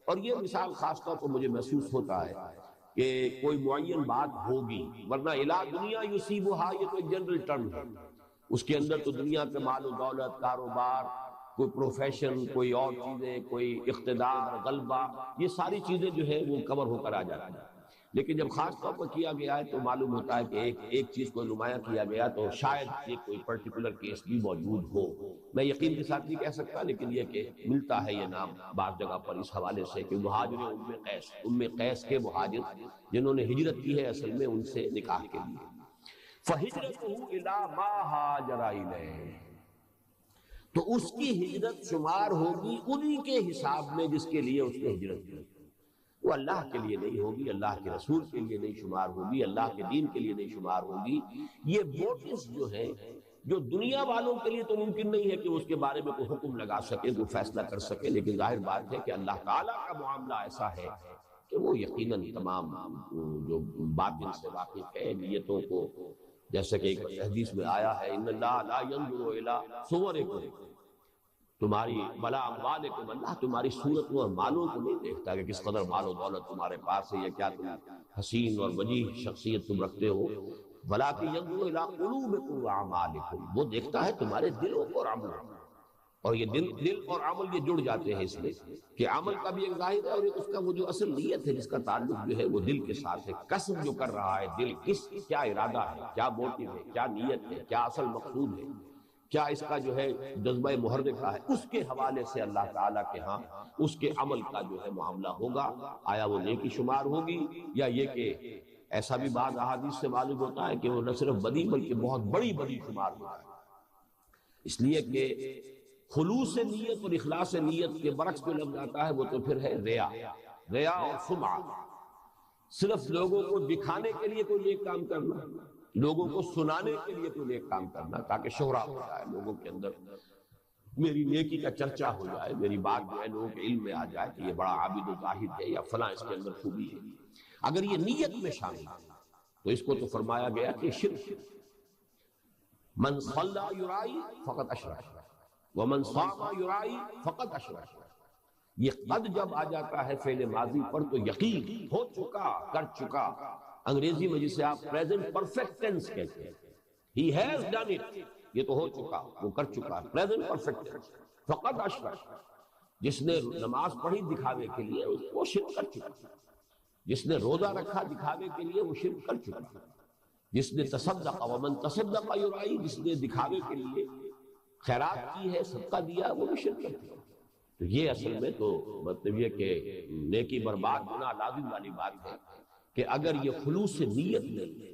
اور یہ مثال خاص طور پر مجھے محسوس ہوتا ہے کہ کوئی معین بات ہوگی، ورنہ الا دنیا یصیبھا یہ تو ایک جنرل ٹرم ہے، اس کے اندر تو دنیا کے مال و دولت، کاروبار، کوئی پروفیشن، کوئی اور چیزیں، کوئی اقتدار، غلبہ، یہ ساری چیزیں جو ہے وہ کور ہو کر آ جاتی ہیں۔ لیکن جب خاص طور پر کیا گیا ہے تو معلوم ہوتا ہے کہ ایک چیز کو نمایاں کیا گیا تو شاید یہ کوئی پرٹیکولر کیس بھی موجود ہو۔ میں یقین کے ساتھ نہیں کہہ سکتا، لیکن یہ کہ ملتا ہے یہ نام بعض جگہ پر اس حوالے سے کہ مہاجر ام قیس کے مہاجر جنہوں نے ہجرت کی ہے اصل میں ان سے نکاح کے لیے۔ فَهِجْرَتُهُ إِلَىٰ مَا هَاجَرَ إِلَيْهِ، تو اس کی ہجرت شمار ہوگی انہی کے حساب میں جس کے لیے اس نے ہجرت کی، وہ اللہ کے لیے نہیں ہوگی، اللہ کے رسول کے لیے نہیں شمار ہوگی، اللہ کے دین کے لیے نہیں شمار ہوگی۔ یہ موٹوز جو ہیں جو دنیا والوں کے لیے تو ممکن نہیں ہے کہ اس کے بارے میں کوئی حکم لگا سکے، کوئی فیصلہ کر سکے، لیکن ظاہر بات ہے کہ اللہ تعالیٰ کا معاملہ ایسا ہے کہ وہ یقیناً تمام جو باطن سے واقف ہے، نیتوں کو، جیسے کہ ایک حدیث میں آیا ہے ان اللہ لا ينظر الى صورکم، تمہاری بلا اموالکم، اللہ تمہاری صورتوں اور مالوں کو نہیں دیکھتا کہ کس قدر مال و دولت تمہارے پاس ہے یا کیا تم حسین اور وجیح شخصیت تم رکھتے ہو، ولکن ينظر الى قلوبکم واعمالکم، وہ دیکھتا ہے تمہارے دلوں کو اور عملوں کو۔ اور یہ دل اور عمل یہ جڑ جاتے ہیں اس میں کہ عمل کا بھی ایک ظاہر ہے اور ایک اس کا وہ جو اصل نیت ہے جس کا تعلق جو ہے وہ دل کے ساتھ ہے۔ قصد جو کر رہا ہے دل، کیا ارادہ ہے، کیا موٹیو ہے، کیا نیت ہے، کیا اصل مقصود ہے، کیا اس کا جو ہے جذبہ محرکہ ہے، اس کے حوالے سے اللہ تعالیٰ کے ہاں اس کے عمل کا جو ہے معاملہ ہوگا۔ آیا وہ نیکی شمار ہوگی یا یہ کہ ایسا بھی بعض احادیث سے معلوم ہوتا ہے کہ وہ نہ صرف بدی بلکہ بہت بڑی شمار ہوتا ہے، اس لیے کہ خلوص نیت اور اخلاص نیت کے برعکس جو لفظ آتا ہے وہ تو پھر ہے ریا اور سمعہ، صرف لوگوں کو دکھانے کے لیے کوئی نیک کام کرنا، لوگوں کو سنانے کے لیے کوئی نیک کام کرنا تاکہ شہرہ ہو جائے لوگوں کے اندر، میری نیکی کا چرچا ہو جائے، میری بات جو ہے لوگوں کے علم میں آ جائے کہ یہ بڑا عابد و زاہد ہے یا فلاں اس کے اندر خوبی ہے۔ اگر یہ نیت میں شامل ہے تو اس کو تو فرمایا گیا کہ شرک، من صلی یرائی فقط اشرک ومن صام یرائی فقط اشرک۔ یہ قد جب آ جاتا ہے فعل ماضی پر تو یقین ہو چکا، کر چکا، انگریزی میں جسے آپ پریزنٹ پرفیکٹ ٹینس کہتے ہیں، he has done it، یہ تو ہو چکا، وہ کر چکا، پریزنٹ پرفیکٹ ٹینس۔ فقط اشرک، جس نے نماز پڑھی دکھاوے کے لیے وہ شرک کر چکا، جس نے روزہ رکھا دکھاوے کے لیے وہ شرک کر چکا، جس نے تصدق ومن تصدق یرائی، جس نے دکھاوے کے لیے خیرات کی ہے، صدقہ دیا، وہ بھی شرک کر چکا۔ تو یہ اصل میں تو مطلب یہ کہ نیکی برباد ہونا لازم والی بات ہے کہ اگر یہ خلوص نیت نہیں ہے،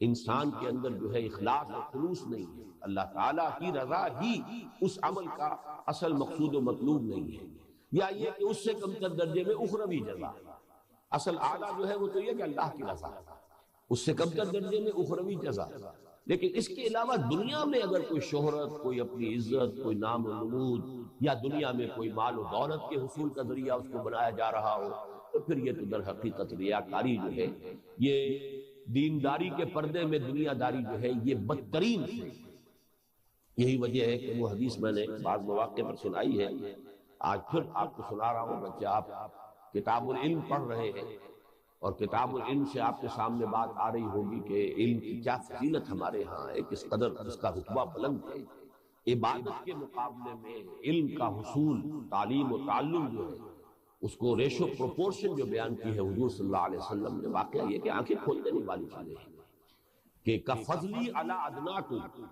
انسان کے اندر جو ہے اخلاص اور خلوص نہیں ہے، اللہ تعالیٰ کی رضا ہی اس عمل کا اصل مقصود و مطلوب نہیں ہے، یا یہ کہ اس سے کم تر درجے میں اخروی جزا، اصل اعلیٰ جو ہے وہ تو یہ کہ اللہ کی رضا، اس سے کم تر درجے میں اخروی جزا۔ لیکن اس کے علاوہ دنیا میں اگر کوئی شہرت، کوئی اپنی عزت، کوئی نام و نمود، یا دنیا میں کوئی مال و دولت کے حصول کا ذریعہ اس کو بنایا جا رہا ہو تو پھر یہ تو در حقیقت ریاکاری جو ہے، یہ دینداری کے پردے میں دنیا داری جو ہے یہ بدترین ہے۔ یہی وجہ ہے کہ وہ حدیث میں نے بعض مواقع پر سنائی ہے، آج پھر آپ کو سنا رہا ہوں، بچہ آپ کتاب العلم پڑھ رہے ہیں اور کتاب العلم سے آپ کے سامنے بات آ رہی ہوگی کہ علم کی کیا فضیلت ہمارے ہاں ہے، کس قدر اس کا رتبہ بلند ہے۔ عبادت کے مقابلے میں علم کا حصول، تعلیم و تعلم جو ہے اس کو ریشو پروپورشن جو بیان کی ہے حضور صلی اللہ علیہ وسلم نے، واقعہ یہ کہ آنکھیں کھول دینے والی چیزیں ہیں کہ کفضلی علی ادناکم،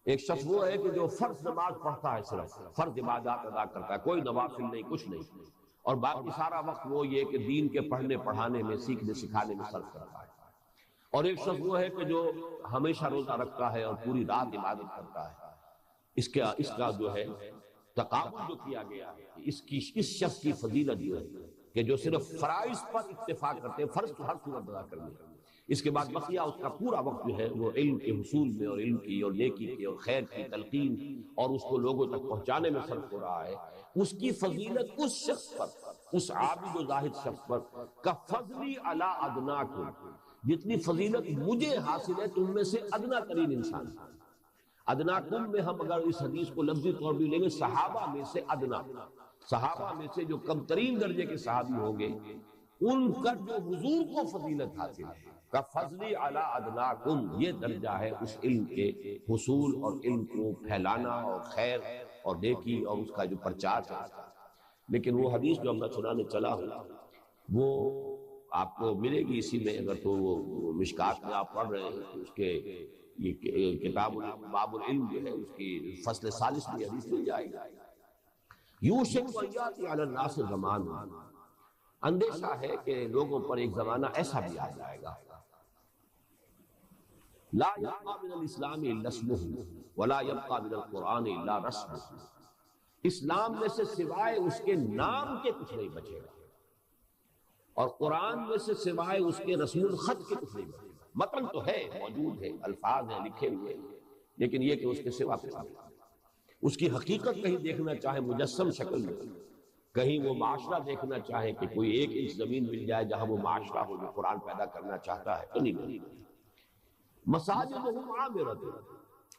ایک شخص وہ ہے کہ جو فرض نماز پڑھتا ہے، صرف فرض عبادات ادا کرتا ہے، کوئی نوافل نہیں، کچھ نہیں، اور باقی سارا وقت وہ یہ کہ دین کے پڑھنے پڑھانے میں، سیکھنے سکھانے میں صرف کرتا ہے۔ اور ایک شخص وہ ہے کہ جو ہمیشہ روزہ رکھتا ہے اور پوری رات عبادت کرتا ہے۔ اس کا جو ہے تقابل جو کیا گیا ہے، اس شخص کی فضیلت جو ہے کہ جو صرف فرائض پر اکتفا کرتے ہیں، فرض تو ہر صورت ادا کرنے، اس کے بعد بقیہ اس کا پورا وقت جو ہے وہ علم کے حصول میں اور علم کی اور نیکی کی اور خیر کی تلقین اور اس کو لوگوں تک پہنچانے میں صرف ہو رہا ہے، اس کی فضیلت اس شخص پر، اس عابد و زاہد شخص پر کفضلی علی ادناکم، جتنی فضیلت مجھے حاصل ہے تم میں سے ادنا ترین انسان۔ ادناکم میں ہم اگر اس حدیث کو لفظی طور بھی لیں گے، صحابہ میں سے ادنا، صحابہ میں سے جو کم ترین درجے کے صحابی ہوں گے ان کا جو حضور کو فضیلت حاصل ہے، کفضلی علی ادناکم، یہ درجہ ہے اس علم کے حصول اور علم کو پھیلانا اور خیر اور نیکی اور اس کا جو پرچار ہے۔ لیکن وہ حدیث جو میں سنانے چلا ہوں وہ آپ کو ملے گی اسی میں، اگر تو وہ مشکات میں آپ پڑھ رہے ہیں اس کے یہ کتاب باب العلم جو ہے اس کی فصل 40 میں حدیث مل جائے گا۔ یوشک ان یاتی علی الناس زمان، اندیشہ ہے کہ لوگوں پر ایک زمانہ ایسا بھی آ جائے گا، لا یبقى من الاسلام الا اسمه ولا يبقى من القرآن الا رسمه، اسلام میں سے سوائے اس کے نام کے کچھ نہیں بچے گا، اور قرآن میں سے سوائے اس کے رسم الخط کے کچھ نہیں بچے گا۔ متن تو ہے، موجود ہے، الفاظ ہیں، لکھے ہوئے، لیکن یہ کہ اس کے سوا کچھ نہیں، اس کی حقیقت کہیں دیکھنا چاہے مجسم شکل میں، کہیں وہ معاشرہ دیکھنا چاہے کہ کوئی ایک انچ زمین مل جائے جہاں وہ معاشرہ ہو جو قرآن پیدا کرنا چاہتا ہے، تو نہیں ملے۔ مساجدہم عامرۃ،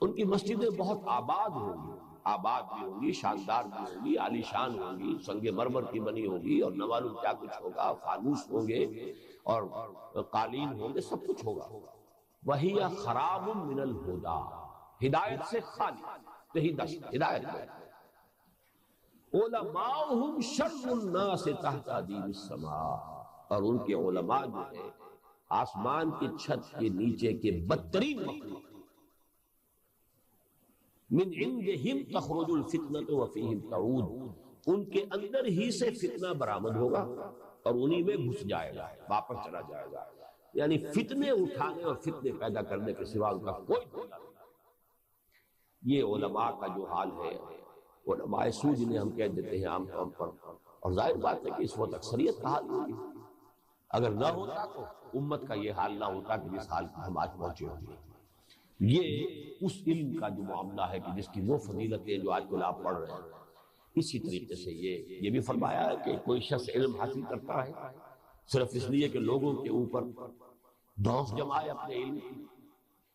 ان کی مسجدیں بہت آباد ہوں گی، آباد بھی ہوں گی، شاندار بھی ہوں گی، عالی شان ہوں گی، سنگ مرمر کی بنی ہوگی، اور نہ معلوم کیا کچھ ہوگا، فانوس ہوں گے اور قالین ہوں گے، سب کچھ ہوگا۔ وَهِيَ خَرَابٌ مِّنَ الْهُدَىٰ، ہدایت سے خالی، تہی دست، ہدایت میں۔ علماؤہم شر الناس تحت ادیم السماء، اور ان کے علماء جو ہے آسمان کی چھت کے نیچے کے بدترین مخلوق، من عندہم تخرج الفتنۃ وفیہم تعود، ان کے اندر ہی سے فتنہ برآمد ہوگا اور انہی میں گھس جائے گا، واپس چلا جائے گا، یعنی فتنے اٹھانے اور فتنے پیدا کرنے کے سوا ان کا کوئی دھندہ نہیں۔ یہ علماء کا جو حال ہے، علماء سو جنہیں ہم کہہ دیتے ہیں عام طور پر، اور ظاہر بات ہے کہ اس وقت اکثریت کا حال ہوگی، اگر نہ ہوتا تو امت کا یہ حال نہ ہوتا کہ جس حال پر ہم آج پہنچے ہوں گے۔ یہ اس علم کا جو معاملہ ہے کہ جس کی وہ فضیلتیں جو آج کل آپ پڑھ رہے ہیں، اسی طریقے سے یہ بھی فرمایا ہے کہ کوئی شخص علم حاصل کرتا ہے صرف اس لیے کہ لوگوں کے اوپر دوست جمائے اپنے علم کی،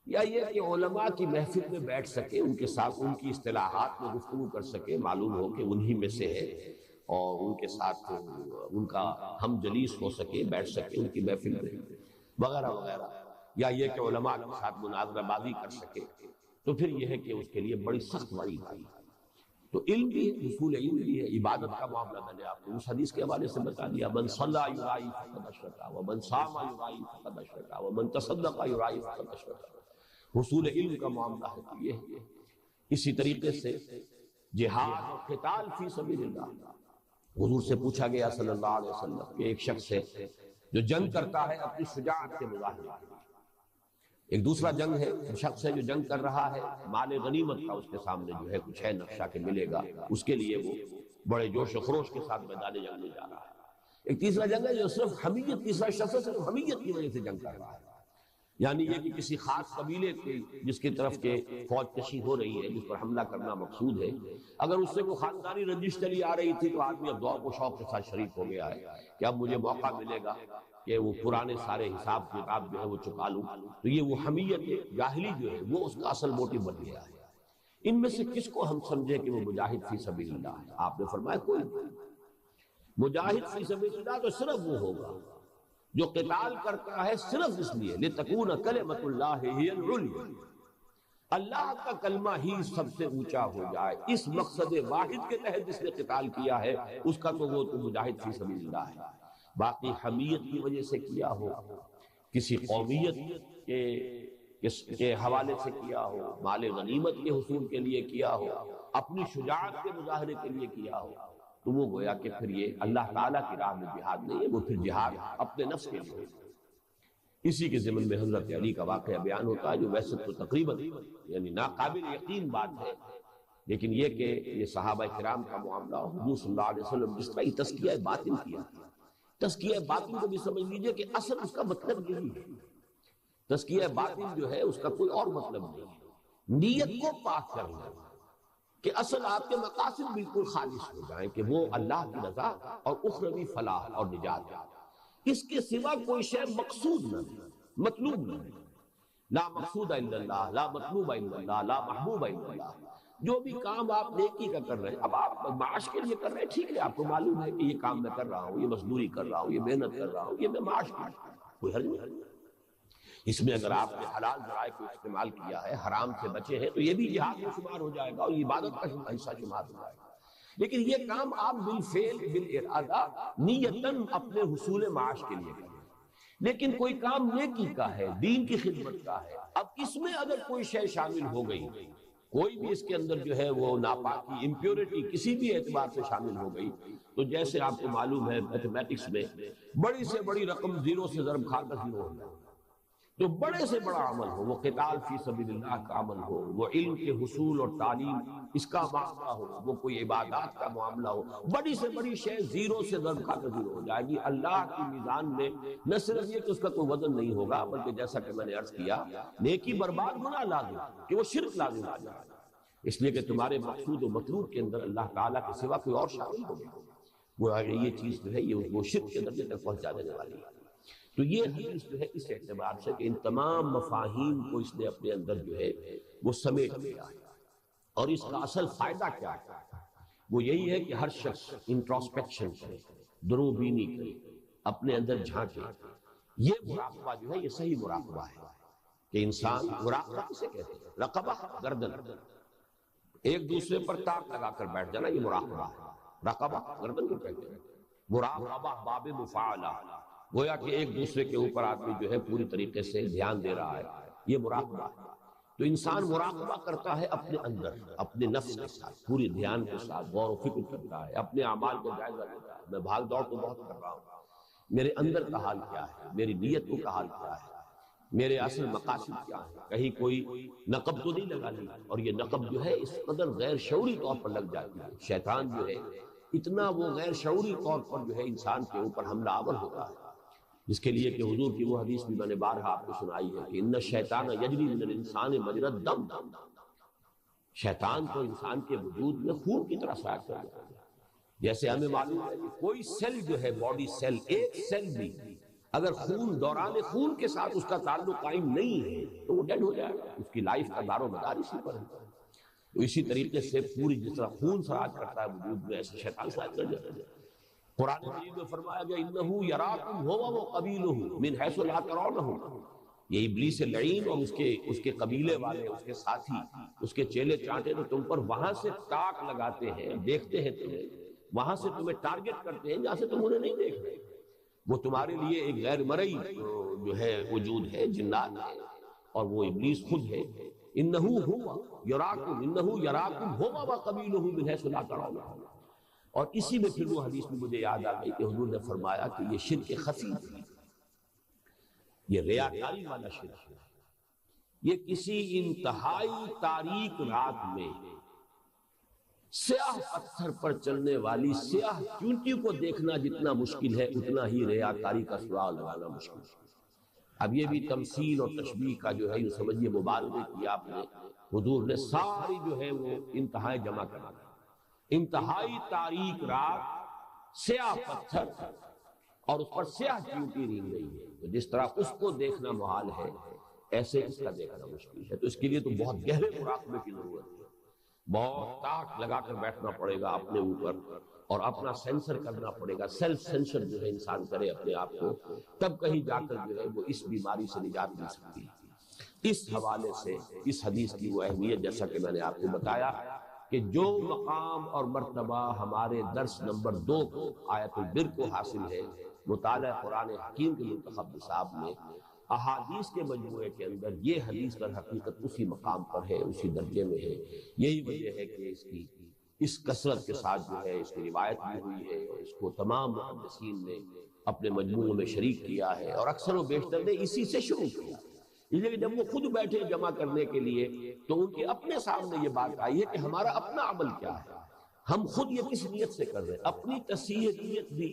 یا یہ کہ علماء کی محفل میں بیٹھ سکے، ان کے ساتھ ان کی اصطلاحات میں گفتگو کر سکے، معلوم ہو کہ انہی میں سے ہے، اور ان کے ساتھ ان کا ہم جلیس ہو سکے، بیٹھ سکے ان کی محفل میں وغیرہ وغیرہ، یا یہ کہ علماء کے ساتھ مناظرہ بازی کر سکے، تو پھر یہ ہے کہ اس کے لیے بڑی سخت وعید آئی۔ تو علم بھی ہے، حصول علم بھی ہے، عبادت کا معاملہ میں نے آپ کو اس حدیث کے حوالے سے بتا دیا، من صلی یرائی فقد اشرک ومن صام یرائی فقد اشرک ومن تصدق یرائی فقد اشرک۔ حصول علم کا معاملہ ہے تو یہ ہے۔ اسی طریقے سے جہاد اور قتال فی سبیل اللہ، حضور سے پوچھا گیا صلی اللہ علیہ وسلم کہ ایک شخص ہے جو جنگ کرتا ہے اپنی شجاعت کے مظاہرے کے لیے، ایک دوسرا جنگ ہے، شخص ہے جو جنگ کر رہا ہے، مال غنیمت کا اس کے سامنے جو ہے کچھ ہے نقشہ کہ ملے گا، اس کے لیے وہ بڑے جوش و خروش کے ساتھ میدان جنگ میں جا رہا ہے۔ ایک تیسرا جنگ ہے جو صرف حمیت، تیسرا شخص صرف حمیت کی وجہ سے جنگ کر رہا ہے، یعنی یہ کہ کسی خاص قبیلے کی جس کی طرف کے فوج کشی ہو رہی ہے، جس پر حملہ کرنا مقصود ہے، اگر اس سے کوئی خاندانی رنجش چلی آ رہی تھی تو آدمی اب ذوق و شوق کے ساتھ شریک ہو گیا ہے کہ اب مجھے موقع ملے گا کہ وہ پرانے سارے حساب کتاب جو ہے وہ چکا لوں۔ تو یہ وہ حمیت جاہلی جو ہے وہ اس کا اصل موٹیو بن گیا ہے۔ ان میں سے کس کو ہم سمجھے کہ وہ مجاہد فی سبیل اللہ ہے؟ آپ نے فرمایا کوئی نہیں۔ مجاہد فی سبیل اللہ تو صرف وہ ہوگا جو قتال کرتا ہے صرف اس لیے لتکون کلمۃ اللہ ہی العلیٰ، اللہ کا کلمہ ہی سب سے اونچا ہو جائے، اس مقصد واحد کے تحت جس نے قتال کیا ہے اس کا تو وہ تو مجاہد فی سبیل اللہ ہے۔ باقی حمیت کی وجہ سے کیا ہو، کسی قومیت کے حوالے سے کیا ہو، مال غنیمت کے حصول کے لیے کیا ہو، اپنی شجاعت کے مظاہرے کے لیے کیا ہو، تو وہ گویا کہ پھر یہ اللہ تعالیٰ کی راہ میں جہاد نہیں ہے، وہ پھر جہاد اپنے نفس کے لیے ہے۔ اسی کے ضمن میں حضرت علی کا واقعہ بیان ہوتا ہے، جو ویسے تو تقریباً یعنی ناقابل یقین بات ہے، لیکن یہ کہ یہ صحابہ کرام کا معاملہ، حضور صلی اللہ علیہ وسلم جس طرح یہ تزکیہ باطن کیا، تزکیہ باطن کو بھی سمجھ لیجئے کہ اصل اس کا مطلب یہی ہے۔ تزکیہ باطن جو ہے اس کا کوئی اور مطلب نہیں ہے، نیت کو پاک کرنا، کہ اصل آپ کے مقاصد بالکل خالص ہو جائیں کہ وہ اللہ کی رضا اور اخروی فلاح اور نجات ہے، اس کے سوا کوئی شے مقصود نہ ہے، مطلوب نہ ہے۔ لا مقصود الا اللہ، لا مطلوب الا اللہ، لا محبوب الا اللہ۔ جو بھی کام آپ نیکی کا کر رہے ہیں، اب آپ معاش کے لیے کر رہے ہیں، ٹھیک ہے، آپ کو معلوم ہے کہ یہ کام میں کر رہا ہوں، یہ مزدوری کر رہا ہوں، یہ محنت کر رہا ہوں، یہ میں معاش کر رہا ہوں، کوئی حرج نہیں۔ اس میں اگر آپ نے حلال ذرائع کو استعمال کیا ہے، حرام سے بچے ہیں، تو یہ بھی جہاد میں شمار ہو جائے گا اور یہ عبادت کا حصہ شمار ہو جائے گا۔ لیکن یہ کام آپ بالفعل بالارادہ نیتاً اپنے حصول معاش کے لیے کریں، لیکن کوئی کام نیکی کا ہے، دین کی خدمت کا ہے، اب اس میں اگر کوئی شے شامل ہو گئی، کوئی بھی اس کے اندر جو ہے وہ ناپاکی، امپیورٹی کسی بھی اعتبار سے شامل ہو گئی، تو جیسے آپ کو معلوم ہے میتھمیٹکس میں بڑی سے بڑی رقم زیرو سے ضرب کھا کر زیرو ہو جائے، تو بڑے سے بڑا عمل ہو، وہ قتال فی سبیل اللہ کا عمل ہو، وہ علم کے حصول اور تعلیم اس کا معاملہ ہو، وہ کوئی عبادات کا معاملہ ہو، بڑی سے بڑی شے زیرو سے ضرب کھا کر زیرو ہو جائے گی۔ اللہ کی میزان میں نہ صرف یہ کہ اس کا کوئی وزن نہیں ہوگا، بلکہ جیسا کہ میں نے عرض کیا، نیکی برباد ہونا لازم کہ وہ شرک لازم آ جائے، اس لیے کہ تمہارے مقصود و مطلوب کے اندر اللہ تعالیٰ کے سوا کوئی اور شامل ہو گیا، وہ یہ چیز جو ہے یہ وہ شرک کے درجے تک پہنچا دینے والی ہے۔ تو یہ حدیث جو ہے اس اعتبار سے کہ ان تمام مفاہیم کو اس نے اپنے اندر جو ہے وہ سمیٹ لیا ہے، اور اس کا اصل فائدہ کیا ہے؟ وہ یہی ہے کہ ہر شخص انٹراسپیکشن کرے، درو بینی کرے، اپنے اندر جھانکے۔ یہ مراقبہ جو ہے یہ صحیح مراقبہ ہے کہ انسان، مراقبہ کسے کہتے ہیں؟ رقبہ گردن، ایک دوسرے پر تاک لگا کر بیٹھ جانا، یہ مراقبہ ہے۔ رقبہ گردن کو کہتے ہیں، مراقبہ باب مفاعلہ، گویا کہ ایک دوسرے کے اوپر آدمی جو ہے پوری طریقے سے دھیان دے رہا ہے، یہ مراقبہ ہے۔ تو انسان مراقبہ کرتا ہے اپنے اندر، اپنے نفس کے ساتھ، پوری دھیان کے ساتھ غور و فکر کرتا ہے، اپنے اعمال کو جائزہ لیتا ہے، میں بھاگ دوڑ تو بہت کر رہا ہوں، میرے اندر کا حال کیا ہے، میری نیت کا حال کیا ہے، میرے اصل مقاصد کیا ہیں، کہیں کوئی نقب تو نہیں لگا لی، اور یہ نقب جو ہے اس قدر غیر شعوری طور پر لگ جاتی ہے، شیطان جو ہے اتنا وہ غیر شعوری طور پر جو ہے انسان کے اوپر حملہ آور ہوتا ہے، جس کے لیے کہ حضور کی وہ حدیث بھی میں نے بارہا آپ کو سنائی ہے کہ ان الشیطان یجری من الانسان مجری الدم، شیطان تو انسان کے وجود میں خون کی طرح سایہ کر جاتا ہے۔ جیسے ہمیں معلوم ہے کہ کوئی سیل جو ہے، باڈی سیل، ایک سیل بھی اگر خون، دوران خون کے ساتھ اس کا تعلق قائم نہیں ہے تو وہ ڈیڈ ہو جائے گا، اس کی لائف کا دار و مدار اسی پر ہے۔ تو اسی طریقے سے پوری جس طرح خون سراج کرتا ہے وجود میں، ایسے شیطان سراج کر جاتا ہے۔ قرآن مجید میں فرمایا گیا انہو یراکم ہوا وقبیلہ من حیث لا ترونہم، یہ ابلیس لعین اور اس کے قبیلے والے، اس کے ساتھی، اس کے چیلے چانٹے تو تم پر وہاں سے تاک لگاتے ہیں، دیکھتے ہیں تمہیں، وہاں سے تمہیں ٹارگٹ کرتے ہیں جہاں سے تم انہیں نہیں دیکھ رہے، وہ تمہارے لیے ایک غیر مرئی جو ہے وجود ہے، جنات ہے، اور وہ ابلیس خود ہے۔ انہو ہوا یراکم، انہو یراکم ہوا وقبیلہ من حیث لا ترونہم۔ اور اسی میں پھر وہ حدیث میں مجھے یاد آ گئی کہ حضور نے فرمایا کہ یہ شرک خفی ہے، یہ ریاکاری والا شرک ہے، یہ کسی انتہائی تاریک رات میں سیاہ پتھر پر چلنے والی سیاہ چونٹی کو دیکھنا جتنا مشکل ہے، اتنا ہی ریاکاری کا سراغ لگانا مشکل ہے۔ اب یہ بھی تمثیل اور تشبیہ کا جو ہے یہ سمجھیے مبالغے کی آپ نے، حضور نے ساری جو ہے وہ انتہائی جمع کرنا، انتہائی تاریک رات، سیاہ پتھر اور اس پر سیاہ چیونٹی رنگ گئی ہے، تو جس طرح اس کو دیکھنا محال ہے ایسے اس کا دیکھنا مشکل ہے۔ تو اس کے لیے تو بہت گہرے مراقبے کی ضرورت ہے، بہت تاک لگا کر بیٹھنا پڑے گا اپنے اوپر، اور اپنا سینسر کرنا پڑے گا، سیلف سینسر جو ہے انسان کرے اپنے آپ کو، تب کہیں جا کر جو ہے وہ اس بیماری سے نجات مل سکتی ہے۔ اس حوالے سے اس حدیث کی وہ اہمیت، جیسا کہ میں نے آپ کو بتایا کہ جو مقام اور مرتبہ ہمارے درس نمبر 2 کو آیت البر کو حاصل ہے مطالعہ قرآن حکیم کے منتخب نصاب میں، احادیث کے مجموعے کے اندر یہ حدیث در حقیقت اسی مقام پر ہے، اسی درجے میں ہے۔ یہی وجہ ہے کہ اس کثرت کے ساتھ جو ہے اس کی روایت بھی ہوئی ہے، اور اس کو تمام محدثین نے اپنے مجموعوں میں شریک کیا ہے، اور اکثر و بیشتر نے اسی سے شروع کیا۔ اس لیے کہ جب وہ خود بیٹھے جمع کرنے کے لیے تو ان کے اپنے سامنے یہ بات آئی ہے کہ ہمارا اپنا عمل کیا ہے، ہم خود یہ کس نیت سے کر رہے ہیں، اپنی تصحیح نیت بھی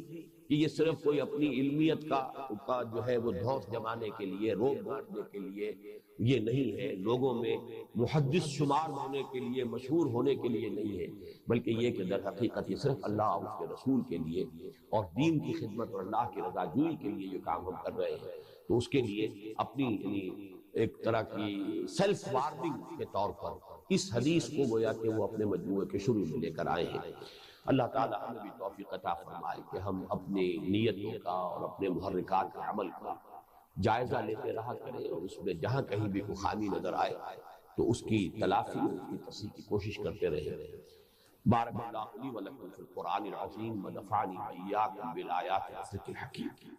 کہ یہ صرف کوئی اپنی علمیت کا جو ہے وہ دھوس جمانے کے لیے، روب بانٹنے کے لیے یہ نہیں ہے، لوگوں میں محدث شمار ہونے کے لیے، مشہور ہونے کے لیے نہیں ہے، بلکہ یہ کہ در حقیقت یہ صرف اللہ اور اس کے رسول کے لیے اور دین کی خدمت اور اللہ کی رضا جوئی کے لیے یہ کام ہم کر رہے ہیں۔ تو اس کے لیے اپنی ایک طرح کی سیلف وارننگ کے طور پر اس حدیث کو گویا کہ وہ اپنے مجموعے کے شروع میں لے کر آئے ہیں۔ اللہ تعالیٰ ہمیں بھی توفیق عطا فرمائے کہ ہم اپنی نیتوں کا اور اپنے محرکات کے عمل کا جائزہ لیتے رہا کریں، اور اس میں جہاں کہیں بھی کوئی خامی نظر آئے تو اس کی تلافی، اس کی تصحیح کی کوشش کرتے رہیں۔ بارک اللہ لی و لکم فی القرآن العظیم و نفعنی و ایاکم بالآیات والذکر الحکیم۔